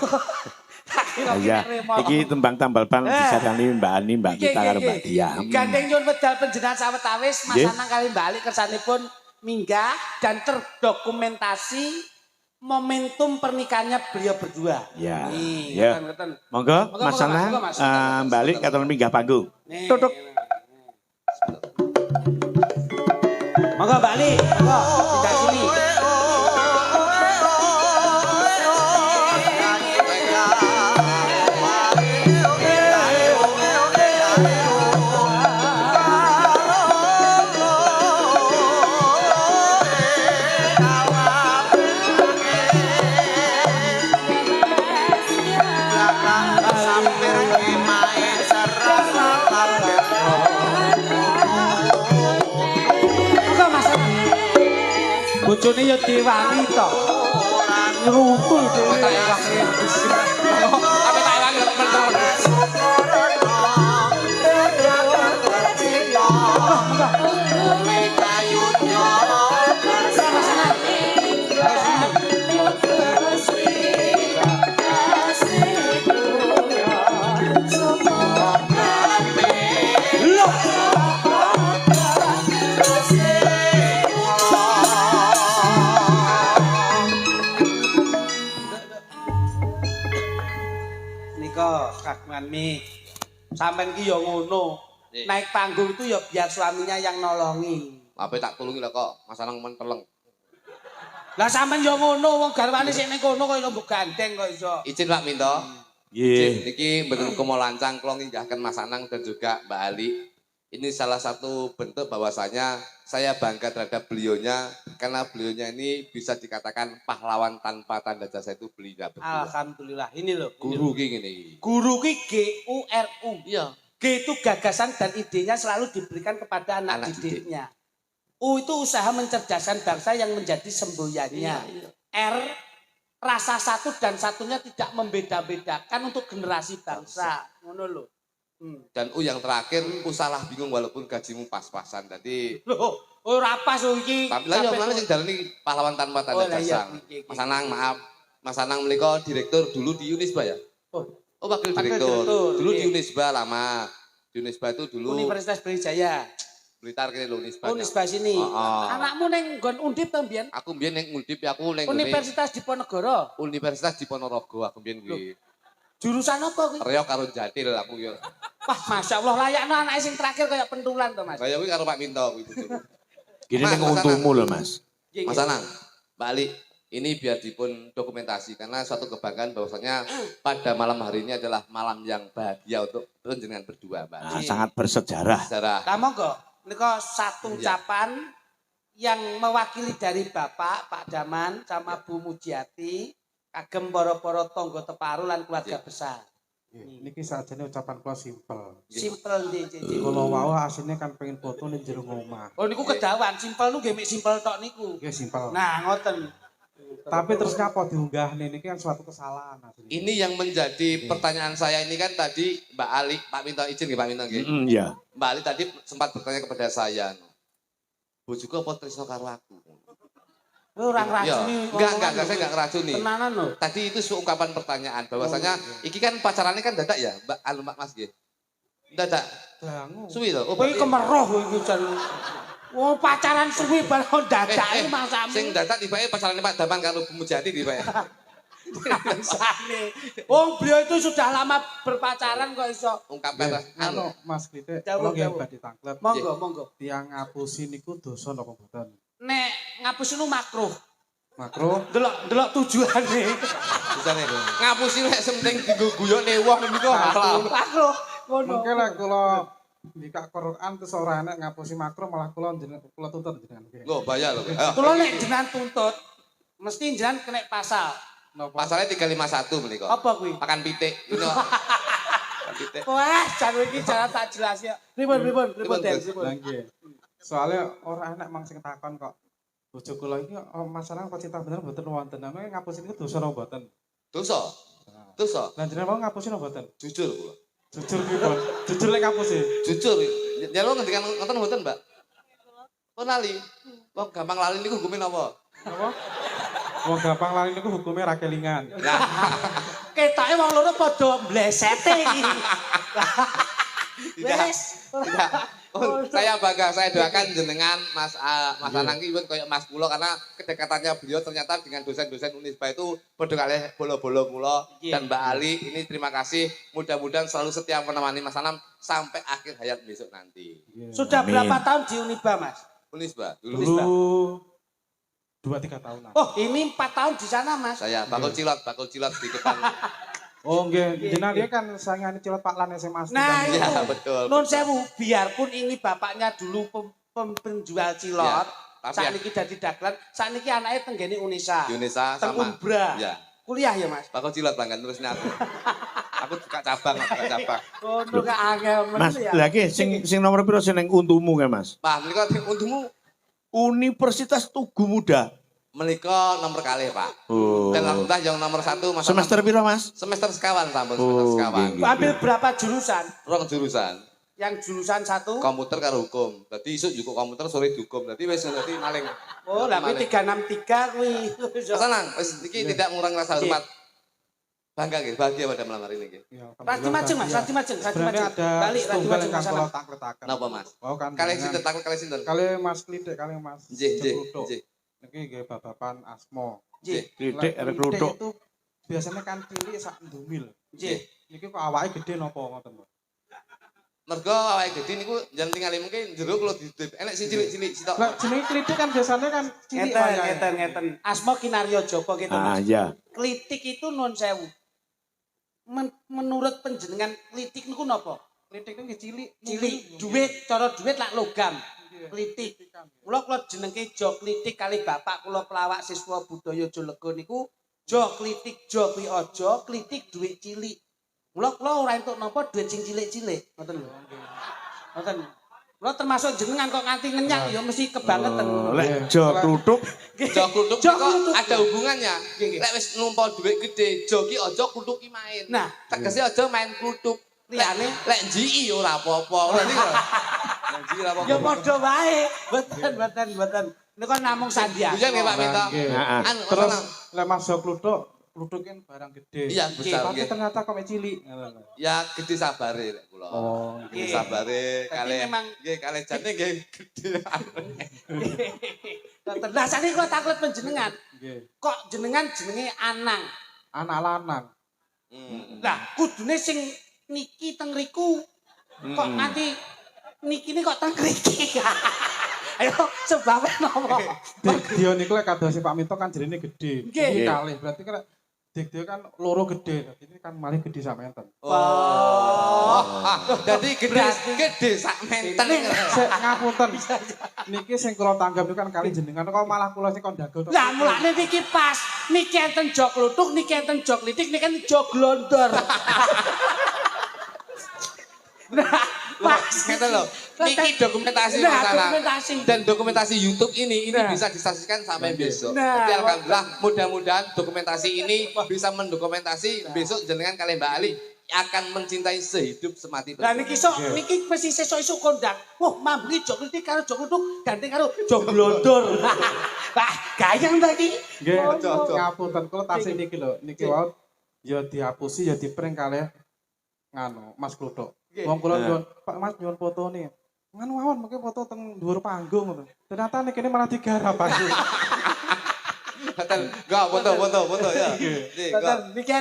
Ya, iki tembang tambal ban disarani Mbak Ani, Mbak Kita karo Mbak Dia. Gandeng nyuwun wedal panjenengan sawetawis Mas Nggih. Anang kali bali kersanipun minggah dan terdokumentasi momentum pernikahannya beliau berdua. Ya. Nih, Ya. ngeten-ngeten. Monggo Monggo, Mas monggo, Anang monggo, Mas. balik katon minggah panggung. Nih. Tutuk. Monggo balik, monggo pindah sini. Monggo Mas Anang. Bojone ya diwangi to. Ngrungkul dhewe. Apa tak ewangi bener. Nika kagungan mi. Sampeyan ki ya ngono. Nih. Naik panggung itu ya biar suaminya yang nolongi. Apa tak tulungi lah kok, Mas Anang menteleng. Lah sampeyan ya ngono, wong garwane sik ning kono kok mbok gandeng kok iso. Izin Pak Minto. Nggih. Niki mboten kumo lancang kula nginggahkan Mas Anang dan juga Mbak Ali. Ini salah satu bentuk bahwasanya saya bangga terhadap beliaunya karena beliaunya ini bisa dikatakan pahlawan tanpa tanda jasa itu beliau berdua. Alhamdulillah. Ini loh. Guru ki ngene iki. Guru ki GURU. Iya. G itu gagasan dan idenya selalu diberikan kepada anak Anak didik. didiknya. U itu usaha mencerdaskan bangsa yang menjadi semboyannya. Iya. R rasa satu dan satunya tidak membeda-bedakan untuk generasi bangsa. Ngono lho. Dan U yang terakhir, U salah bingung walaupun gajimu pas-pasan. Jadi Loh, ora pas lho iki. tapi lah ya mana sing dalani pahlawan tanpa tanda jasa. Mas Anang maaf. Mas Anang menika direktur dulu di Unisba ya? Oh, wakil direktur. Dulu di Unisba lama. Di Unisba itu dulu Universitas Brawijaya. Blitar kene lho Unisba. Unisba sini. Anakmu ning nggon Undip to mbiyen? Aku mbiyen ning Undip aku ning Universitas Diponegoro. Universitas di Ponorogo aku mbiyen kuwi. Jurusan apa kuwi? Reok karo Jatil aku yo. Wah, Masya Allah layakno anake sing terakhir kayak pentulan to, Mas. Kaya kuwi karo Pak Minto kuwi bojoku. Gini Mas, ning Mas untumu lho, Mas. Mas Anang, Mbak Ali, ini biar dipun dokumentasi karena suatu kebanggaan bahwasanya pada malam hari ini adalah malam yang bahagia untuk jenengan berdua, Mbak. Nah, sangat bersejarah. Sejarah. Lah monggo, nika satu ucapan yang mewakili dari Bapak, Pak Daman sama Bu Mujiati, kagem para-para tangga teparu lan keluarga besar. Niki sajane ucapan kula simpel. Simpel nggih. Kula wau asline kan pengen foto ning jero omah. Oh niku kedawan, simpel nu nggih mek simpel tok niku. Nggih simpel. Nah, ngoten. Tapi terus ngapa diunggah niki kan suatu kesalahan asline. Ini yang menjadi pertanyaan saya ini kan tadi Mbak Ali, Pak Minto izin nggih Pak Minto nggih. Iya. Mbak Ali tadi sempat bertanya kepada saya, bojoku apa tresno karo aku? Orang Ya, racuni. enggak, saya enggak ngeracuni. Tenanan lho. Tadi itu ungkapan pertanyaan bahwasanya iki kan pacarannya kan dadak ya, Mbak Anu Mbak Mas nggih. Dadak. Dangu. Suwi to. Oh, Kowe kemeroh kowe iki jan. Wong pacaran suwi bareng dadak iki masamu. Sing dadak tibake pacarane Pak Daman karo Bu Mujati tibake. Sane. Wong beliau itu sudah lama berpacaran kok iso. Ungkapan Anu Mas Klite, kula nggih badhe tanglet. Monggo. Tiang ngapusi niku dosa napa mboten? Nek ngapus nu makruh. Makro Delok tujuane. Bisane lho. Ngapusi nek sementing dienggo guyone wong niku halal. Makruh. Ngono. mungkin lek kula bika Quran terus ora enak ngapusi makro malah kula jeneng kula tuntut jenengan nggih. Lho bahaya lho. Ayo. Kula nek jenengan tuntut mesti jenengan kena pasal. Napa? Pasalnya 351 menika. Apa kuwi? Makan pitik. Ini makan pitik. Wah, jan iki cara tak jelas ya. Pripun Den? Lah nggih. Soale ora enak mang sing takon kok. Bojo kula iki masalah apa cinta bener mboten wonten. Nang ngapusi niku dosa napa mboten? Dosa. Dosa. Lah jenengan mau ngapusi napa mboten? Jujur kula. Jujur pripun? Jujur lek ngapusi. Jujur. Njaluk ngendikan ngoten mboten, Mbak? Kok lali? Wong gampang lali niku hukume napa? Napa? Wong gampang lali niku hukume ra kelingan. Lah, Ketoke wong loro padha mblesete iki. tidak. Wes. Tidak. Oh, saya bangga, saya doakan jenengan Mas Mas Anang iki koyo Mas kula karena kedekatannya beliau ternyata dengan dosen-dosen Unisba itu padha kalih bolo-bolo kula dan Mbak Ali ini terima kasih. Mudah-mudahan selalu setia menemani Mas Anam sampai akhir hayat besok nanti. Sudah Amin. berapa tahun di Uniba, Mas? Unisba dulu Dulu 2-3 tahunan. Oh, ini 4 tahun di sana, Mas. saya bakul cilot di depan. Oh nggih, jenengan dia kan saingane cilot Pak Lan SMA. Nah, Asli. itu. Iya, betul. Nun sewu, biarpun ini bapaknya dulu penjual cilot, Ya, tapi saat ini jadi dagelan, saat ini anaknya tenggene Unesa. Yunesa Teng sama. Umbra. Ya. Kuliah ya, Mas? Bakul cilot langgan terusnya aku. Aku buka cabang. Oh, nu gak angel men Mas, ya. lagi sing nomor piro sing ning untumu ke, Mas? Pak, menika untukmu Universitas Tugu Muda. menika nomor kalih, Pak. Oh. Dan alhamdulillah yang nomor 1 Mas. Semester piro, Mas? Semester sekawan sampun semester Oh, sekawan. nggih. Ambil berapa jurusan? Rong jurusan. Yang jurusan satu? Komputer karo hukum. Dadi isuk juga komputer sore hukum. Dadi wis dadi maling. Oh, lah kuwi 363 kuwi. Senang, wis iki tidak ngurang rasa hormat. Bangga nggih, bahagia pada malam hari ini nggih. Ya, Rati majeng, Mas, rati majeng. Sebenarnya ada Balik rati setunggal majeng yang Mas. kula tangkletaken. Napa, Mas? Wow kan. Kalian jenengan- sinten takut kalian sinten? Kali Mas Klidek, kali Mas Nggih, nggih, Jeplutuk. nggih. Niki nggih babakan asma. Nggih. Kritik arek Klidek kluthuk. itu biasanya kan cilik sak ndumil. Nggih. Niki kok awake gede napa ngoten, Mbak? Mergo awake gede niku jan tingali mungkin jero kula enek sing cilik-cilik sitok. Lah jenenge Klidek kan biasanya kan cilik Ngeten. Asma Kinaryo Joko gitu, Ah, Mas. ya. Klitik itu nun sewu. Menurut penjenengan klitik niku napa? Klidek itu nggih cilik. Cilik, duit, cara duit lak logam. Klitik. Kula jenengke Jo Klitik kali bapak kula pelawak siswa budaya Jolego niku Jo Klitik, Jo kuwi aja, klitik duit cilik. Kula ora entuk napa duit sing cilik-cilik, ngoten lho. Ngoten. Kula termasuk jenengan kok nganti ngenyak ya mesti kebangetan. Lek jo kluthuk Jo kluthuk Jo kok kluthuk. ada hubungannya. Nggih, nggih. Lek wis numpal dhuwit gede, jo ki aja kluthuki main. Nah. tegese aja main kluthuk. liyane Lek njiki ora apa-apa. Ngerti kok. Lek njiki ora apa-apa. ya padha wae. Mboten. Niku namung sandian. Hujan nggih Pak Minto. Nggih. Heeh. Anu Terus Mas lek masuk kluthuk kan barang gede. Iya, besar Tapi nggih. ternyata kok mek cilik. Ya gede sabare lek kula. Oh, Gede nggih. sabare Berarti kalih memang- nggih kalih jane nggih gede. Lah sakniki kok taklet panjenengan. nggih. Kok jenengan jenenge Anang. Anak lanang. Lah kudune sing niki teng riku kok nganti niki ini kok teng riki. Ayo sebabnya napa? Dio niku lek kados Pak Minto kan jerene gede. Nggih. Iki kalih berarti kan Dio kan loro gede. Ini kan malih gede sak menten. Oh. Jadi gede sak menten. Sik ngapunten. Niki sing kula tanggap niku kan kali jenengan kok malah kula sing kon dago. Lah mulane niki pas. Niki enten jog kluthuk, niki enten jog litik, niki enten jog glondor. Nah, pas Ngeten lho. Niki dokumentasi Nah, masalah. dokumentasi. Dan dokumentasi YouTube ini Nah. bisa disaksikan sampai besok. Nah. Jadi alhamdulillah mudah-mudahan dokumentasi ini bisa mendokumentasi besok jenengan kalian Mbak Ali akan mencintai sehidup semati. Lah niki sok niki mesti sesuk-esuk kondang. Wah, mambri jog litik karo jog kluthuk ganti karo jog glondor. Wah, gayeng ta iki? Nggih, Ojo. ngapunten kula tasih niki lho. Niki wae ya dihapusi ya diprank kalih nganu Mas Kluthuk. Nggih. Wong kula nyuwun, Pak Mas nyuwun fotone. Nganu mawon mungkin foto teng dhuwur panggung ngono. Ternyata niki malah digarap Pak. Betul. Enggak, foto ya. Nggih, Betul, niki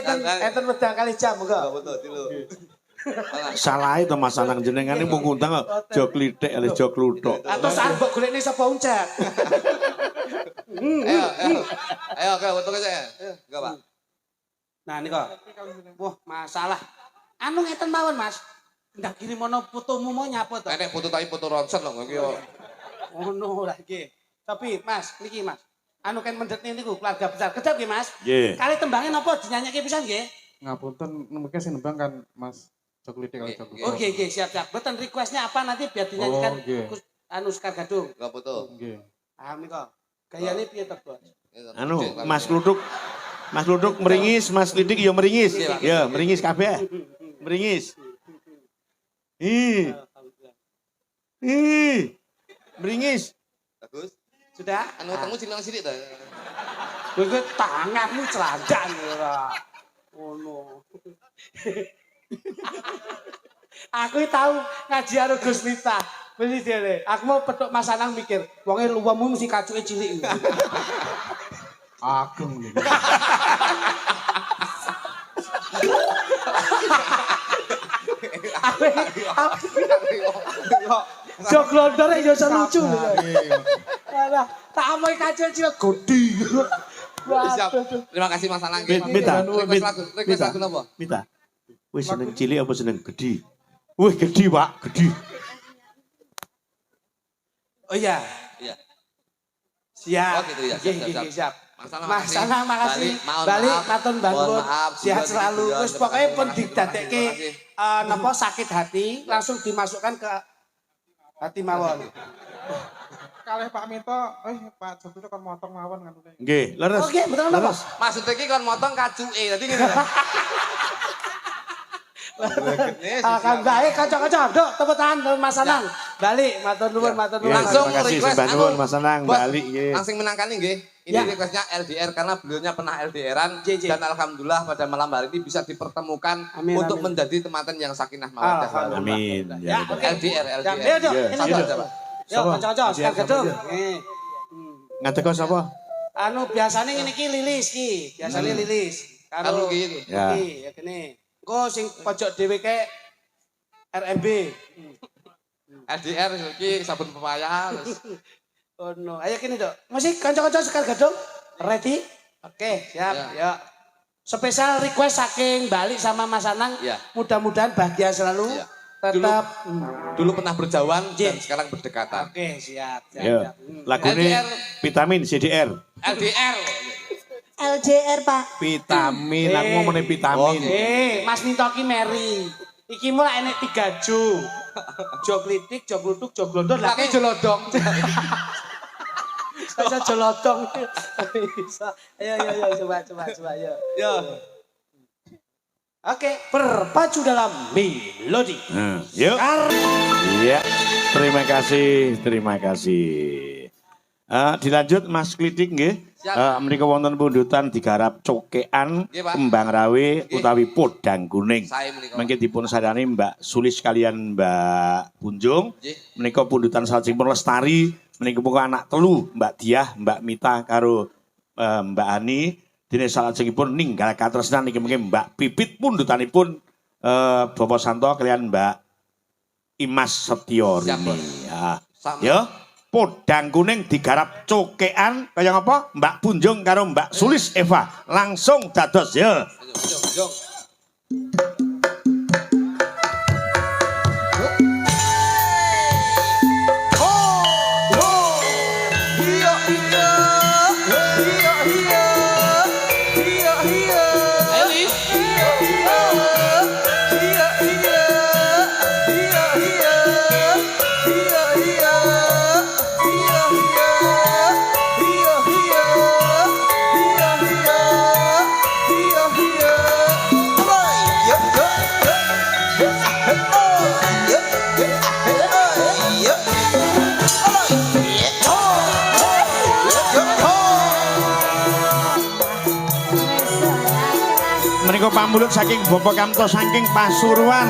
enten wedang kali jam Enggak monggo. foto dulu. Salah itu Mas Anang jenengane mung ngundang kok jog litik alias jog kluthuk. Atau sarep mbok golekne sapa uncak. Ayo, foto saya. Enggak, Pak. Nah niku. Wah, masalah. Anu ngeten mawon, Mas. Ndak kirim mono fotomu mau nyapa to? Nek foto tapi foto ronsen lho iki yo. Ngono lah iki. Tapi Mas, niki Mas. Anu kan mendet niku keluarga besar. Kedap nggih, Mas. Nggih. Kali tembangnya napa dinyanyike pisan nggih? Ngapunten mungkin sing nembang kan Mas Jogli kali Jogli. Oke, siap. Betul requestnya apa nanti biar dinyanyikan Oh, nggih. anu Sekar Gadung. Enggak foto. Nggih. Paham niku. Gayane piye to, Bos? Anu, Mas Kluthuk meringis, Mas Lidik ya meringis. Ya, meringis kabeh. Meringis. Meringis. Bagus. Sudah? Anu temu cilik sithik to. Kowe tanganmu celandak ora. Ngono. Aku tahu ngaji karo Gus Miftah. Beli dhewe. Aku mau petuk Mas Anang mikir, wonge luwemu mesti kacuke cilik. Ageng lho. Jog glondor ya iso lucu. Alah, tak omongi kacuke cilik gede. Siap. Waduh. Terima kasih Mas Anang. Request lagu napa? Mita. Wis seneng cilik apa seneng gede? Wih, gede, Pak, gede. Oh iya. Iya. Siap. Oh gitu ya, Siap. Mas Mas Anang makasih. Balik matur bangun. Sehat selalu. Terus pokoknya pun didadekke napa sakit hati langsung dimasukkan ke hati mawon. Kalih Pak Minto, Pak Jogli kan motong mawon ngene. Nggih, leres. Oke, betul napa? Maksudnya iki kon motong kacuke. Dadi ngene lho. Alhamdulillah, kaca-kaca, dok, tepuk tangan Mas Anang. Balik, matur nuwun, matur nuwun. Langsung terima kasih, request sembah nuwun, Mas Anang, Bos, balik, nggih. Langsung menangkani nggih. Ini Ya. requestnya LDR karena beliaunya pernah LDRan JJ. dan alhamdulillah pada malam hari ini bisa dipertemukan Amin, untuk amin. menjadi temanten yang sakinah mawaddah warahmah. Amin. Ya, Ya, oke. LDR. Ya, ayo, dok, Ya, ini Satu dok. aja, Pak. Yuk, Sapa? kaca-kaca, Sekar Gadung. Nih. ngateko sapa? Anu biasanya ngene iki lilis ki, biasanya lilis. Anu gini. Ya. Iki, ya gini. Engko sing pojok dhewe ke RMB. LDR iki sabun pepaya terus Oh no, ayo gini dok. Masih kanca-kanca Sekar Gadung? Ready? Oke, siap. Ya. Yuk. Spesial request saking balik sama Mas Anang. Ya. Mudah-mudahan bahagia selalu. Ya. Tetap. dulu pernah berjauhan J. dan sekarang berdekatan. Oke, siap. Ya. siap. Lagune LDR. vitamin CDR. LDR. LJR Pak. Vitamin, aku mau ngomongin vitamin. Mas Minto ki Mary. Iki mulai enek 3 jo. Jo klitik, jo glutuk, jo glondor. Lah Laki jolodong. saya jolodong. Bisa. Ayo coba. Ayo. Ya. Oke, berpacu dalam melodi. Yuk. Iya, terima kasih, terima kasih. Dilanjut Mas Klidik nggih. Menika wonten pundutan digarap cokean Nggih, Pak. kembang rawe Nggih. utawi podang kuning. Sae menika. Mengke dipun sarani Mbak Sulis kalian Mbak Bunjung. Nggih. Menika pundutan salajengipun lestari. Menika punika anak telu Mbak Diah, Mbak Mita karo Mbak Ani. Dene salajengipun ninggal katresnan niki mengke Mbak Pipit pundutanipun Bapak Santo kalian Mbak Imas Setio Siap, Bos. Rini. Ya. Sama. Ya, podang kuning digarap cokean kaya ngapa? Mbak Bunjung karo Mbak Sulis Eva langsung dados ya. Jong. Ayo, Lis. Menika pamulut saking Bapak Kamto saking Pasuruan.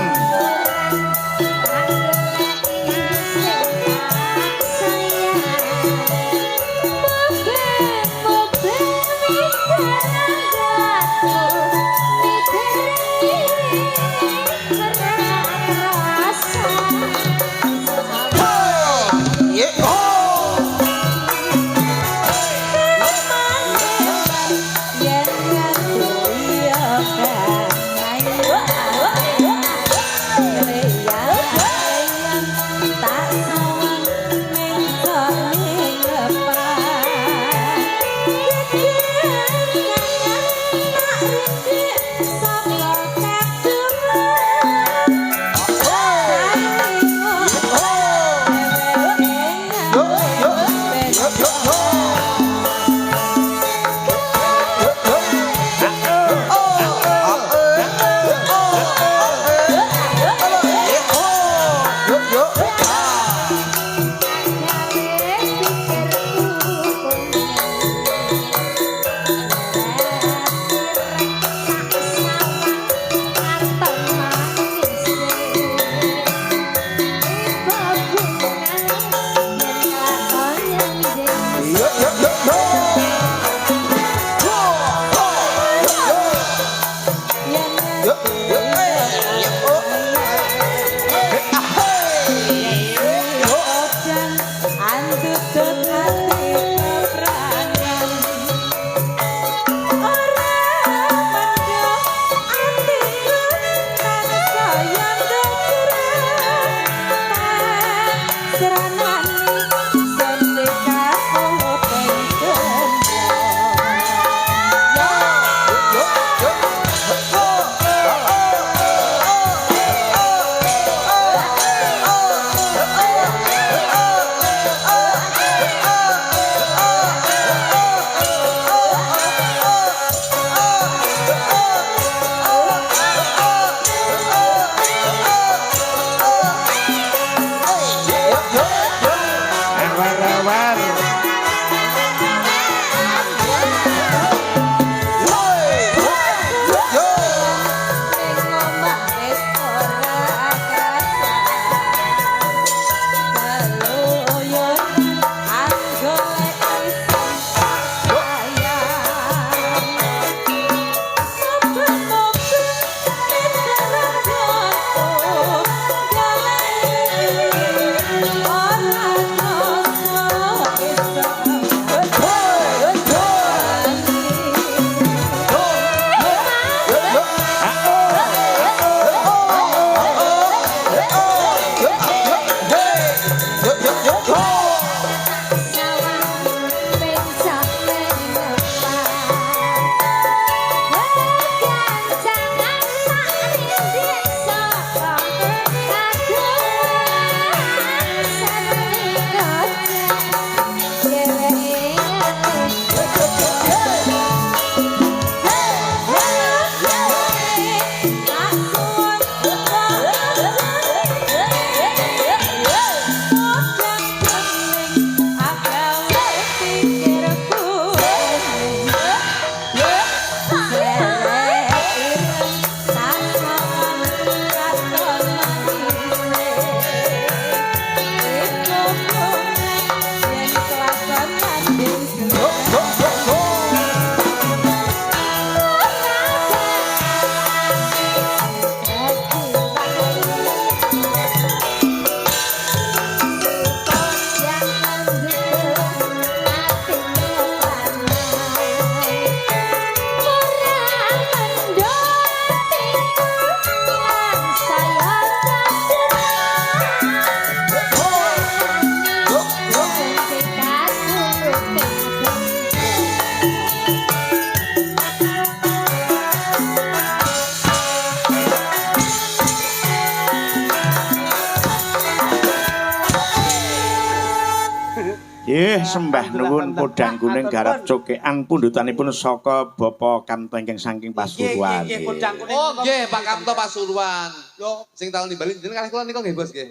Nggih sembah nuwun podang kuning garap cokean pundutanipun saka Bapak Kamto ingkang saking Pasuruan. Nggih, podang kuning. Oh nggih Pak Kamto Pasuruan. Yo, Sing tau nimbali jenengan kalih kula niku nggih Bos nggih.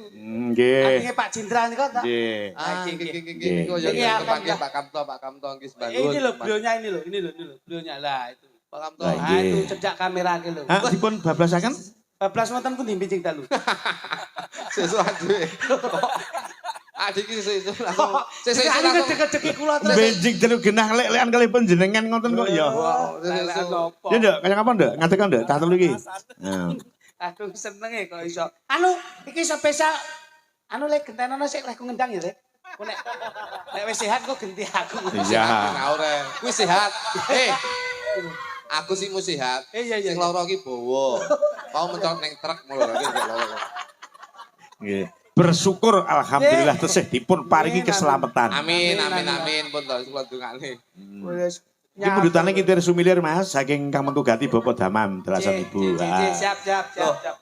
Nggih. artinya Pak Jenderal niku ta? Nggih. Ah Nggih, nggih nggih. nggih nggih niku yo Nggih, kepanggih Pak Kamto nggih sebangun. Ini loh beliaunya ini loh, beliaunya lah itu. Pak Kamto. Lah, Ah itu cedak kamera iki lho. Hah, dipun bablasaken? Bablas wonten pundi bincing dalu. Sesuk aduh. Adik iki sesuk langsung sesuk Ini langsung. kedek-kedeki kula terus. Benjing telu genah lek-lekan kalih panjenengan ngoten kok ya. Wow, Lelekan sesuk. nopo? Ya ndak, kaya ngapa ndak? Ngatekan ndak? Tak telu iki. Nah. Aduh seneng e kok iso. Anu iki spesial. Anu lek gentenono sik lek ku ngendang ya, Lek. Ku nek wis sehat kok genti aku. Iya. Ngaur e. Kuwi sehat. Aku sih mau sehat. Iya. Sing lara iki bawa. Mau mencolot ning truk mulo iki kok lara. Nggih. Bersyukur alhamdulillah tesih dipun paringi keselamatan. Amin pun to kula dongane. Wis Iki pundutane kitir sumilir Mas saking Kang Mengku Gati Bapak Damam delasan ibu. Siap.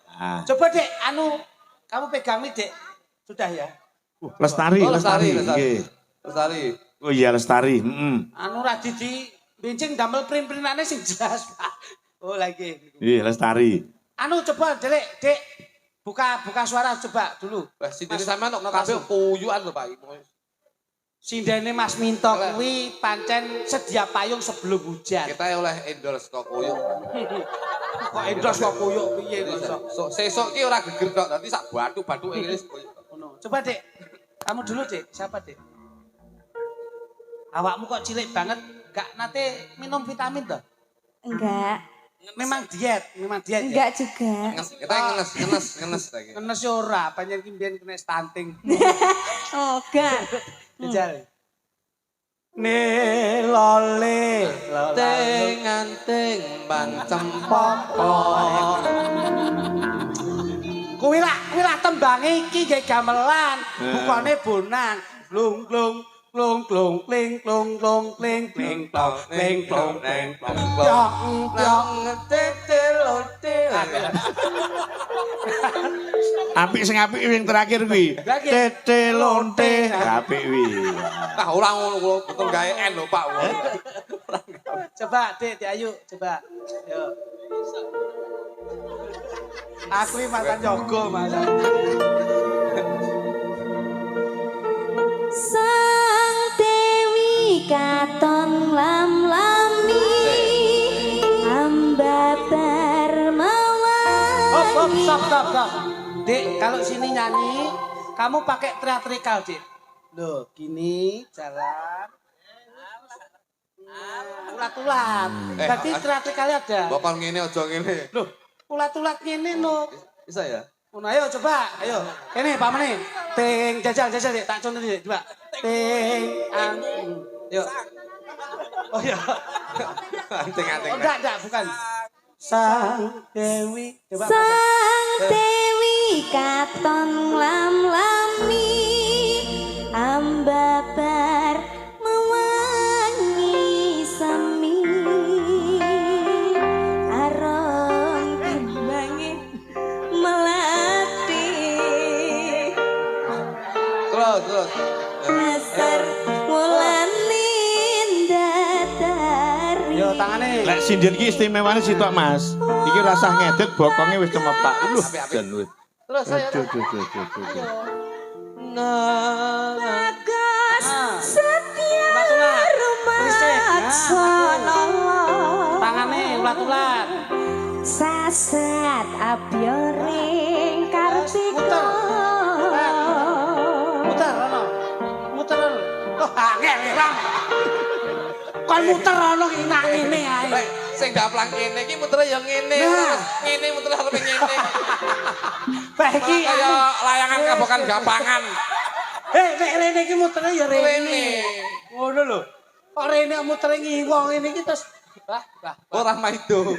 Ah. Coba Dek, anu kamu pegang nih Dek. Sudah ya. Lestari, Oh, lestari. Lestari. Nggih. Lestari. Oh iya lestari. Anu ra di bincing damel print-printane sing jelas, Pak. Oh lagi. Iya lestari. Anu coba Dek. Buka suara coba dulu. Wah, sindene sampean kok no, kabeh kasih. kuyukan lho Pak. Sindene Mas Minto kuwi pancen sedia payung sebelum hujan. Kita oleh endorse kok kuyuk. Kok endorse kok kuyuk piye kok iso. Sesuk ki ora geger tok, dadi sak batu-batu iki wis kuyuk. Ngono. Coba Dek. Kamu dulu Dek. Siapa Dek? Awakmu kok cilik banget, gak nate minum vitamin toh? Enggak. Memang diet ya. Enggak juga. Kita ngenes lagi. Kenes ora, panjen ki mbiyen kena stunting. Oh, enggak. Jajal. Ne lole Tenganting ban cempaka. kuwi lah tembange iki nggih gamelan. Bukane bonang. Glung glung klung klung kling klung klung kling kling klong kling klung kling klong klong tetelote. Apik sing apik sing terakhir kuwi. Lagi. Tete lonte. Apik kuwi. Ah ora ngono kula betul gawe en lho Pak. Coba Dek, ayo coba. Yo. Aku iki mantan jogo, Mas. Sang Dewi katon lam-lami ambabar Hop, mawangi. stop. Dek, kalau sini nyanyi, kamu pakai teatrikal, Dek. Loh, gini, jalan. Ulat-ulat. Berarti teatrikalnya ada. Bapak ngene aja ngene. Loh, ulat-ulat ngene no. Bisa ya? Ngono ayo coba, ayo. Kene Pak Mene. Ting jajal Dek, tak contoh Dek, coba. Ting Yuk. Oh iya. Anting-anting. Oh, enggak, bukan. Sang Dewi. Coba Mas. Sang Dewi katon lam-lami ambabar mewangi sami arong timbangi melati Terus. dasar wulan datari. Yo tangane. Lek sindir ki istimewane sitok Mas. Iki rasah ngedit bokonge wis cemepak. Lho, jan wis. Terus saya. Duh. Bagas setia Ulat-ulat. rumatsono Tangane ulat-ulat. sasat abyoring kartika Muter ono. Oh, angel Ram. Kon muter ono ki nak ngene ae. Lek sing gaplang kene iki muter ya ngene. Nah. Ngene muter arep ngene. Bah iki Kaya layangan kabokan gapangan. nek rene iki muter ya Rene. rene. Ngono lho. Kok rene muter ngiwong ngene iki terus bah. Ora maido.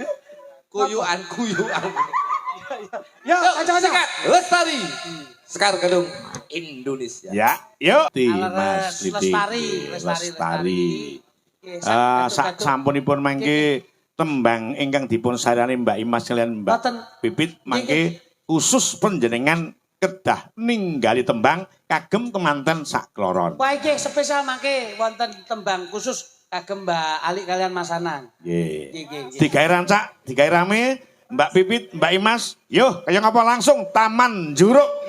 Kuyuan. Yo, kanca-kanca. Sikat. Lestari. Sekar Gedung Indonesia. Ya, yuk. Mas Lestari. Sampunipun mangke tembang ingkang dipun sarani Mbak Imas kalian Mbak Boten. Pipit mangke khusus panjenengan kedah ninggali tembang kagem temanten sakloron. Wah iki spesial mangke wonten tembang khusus kagem Mbak Ali kalian Mas Anang. Nggih. Nggih, nggih. Digawe rancak, digawe rame, Mbak Pipit, Mbak Imas, yo kaya ngapa langsung Taman Juruk.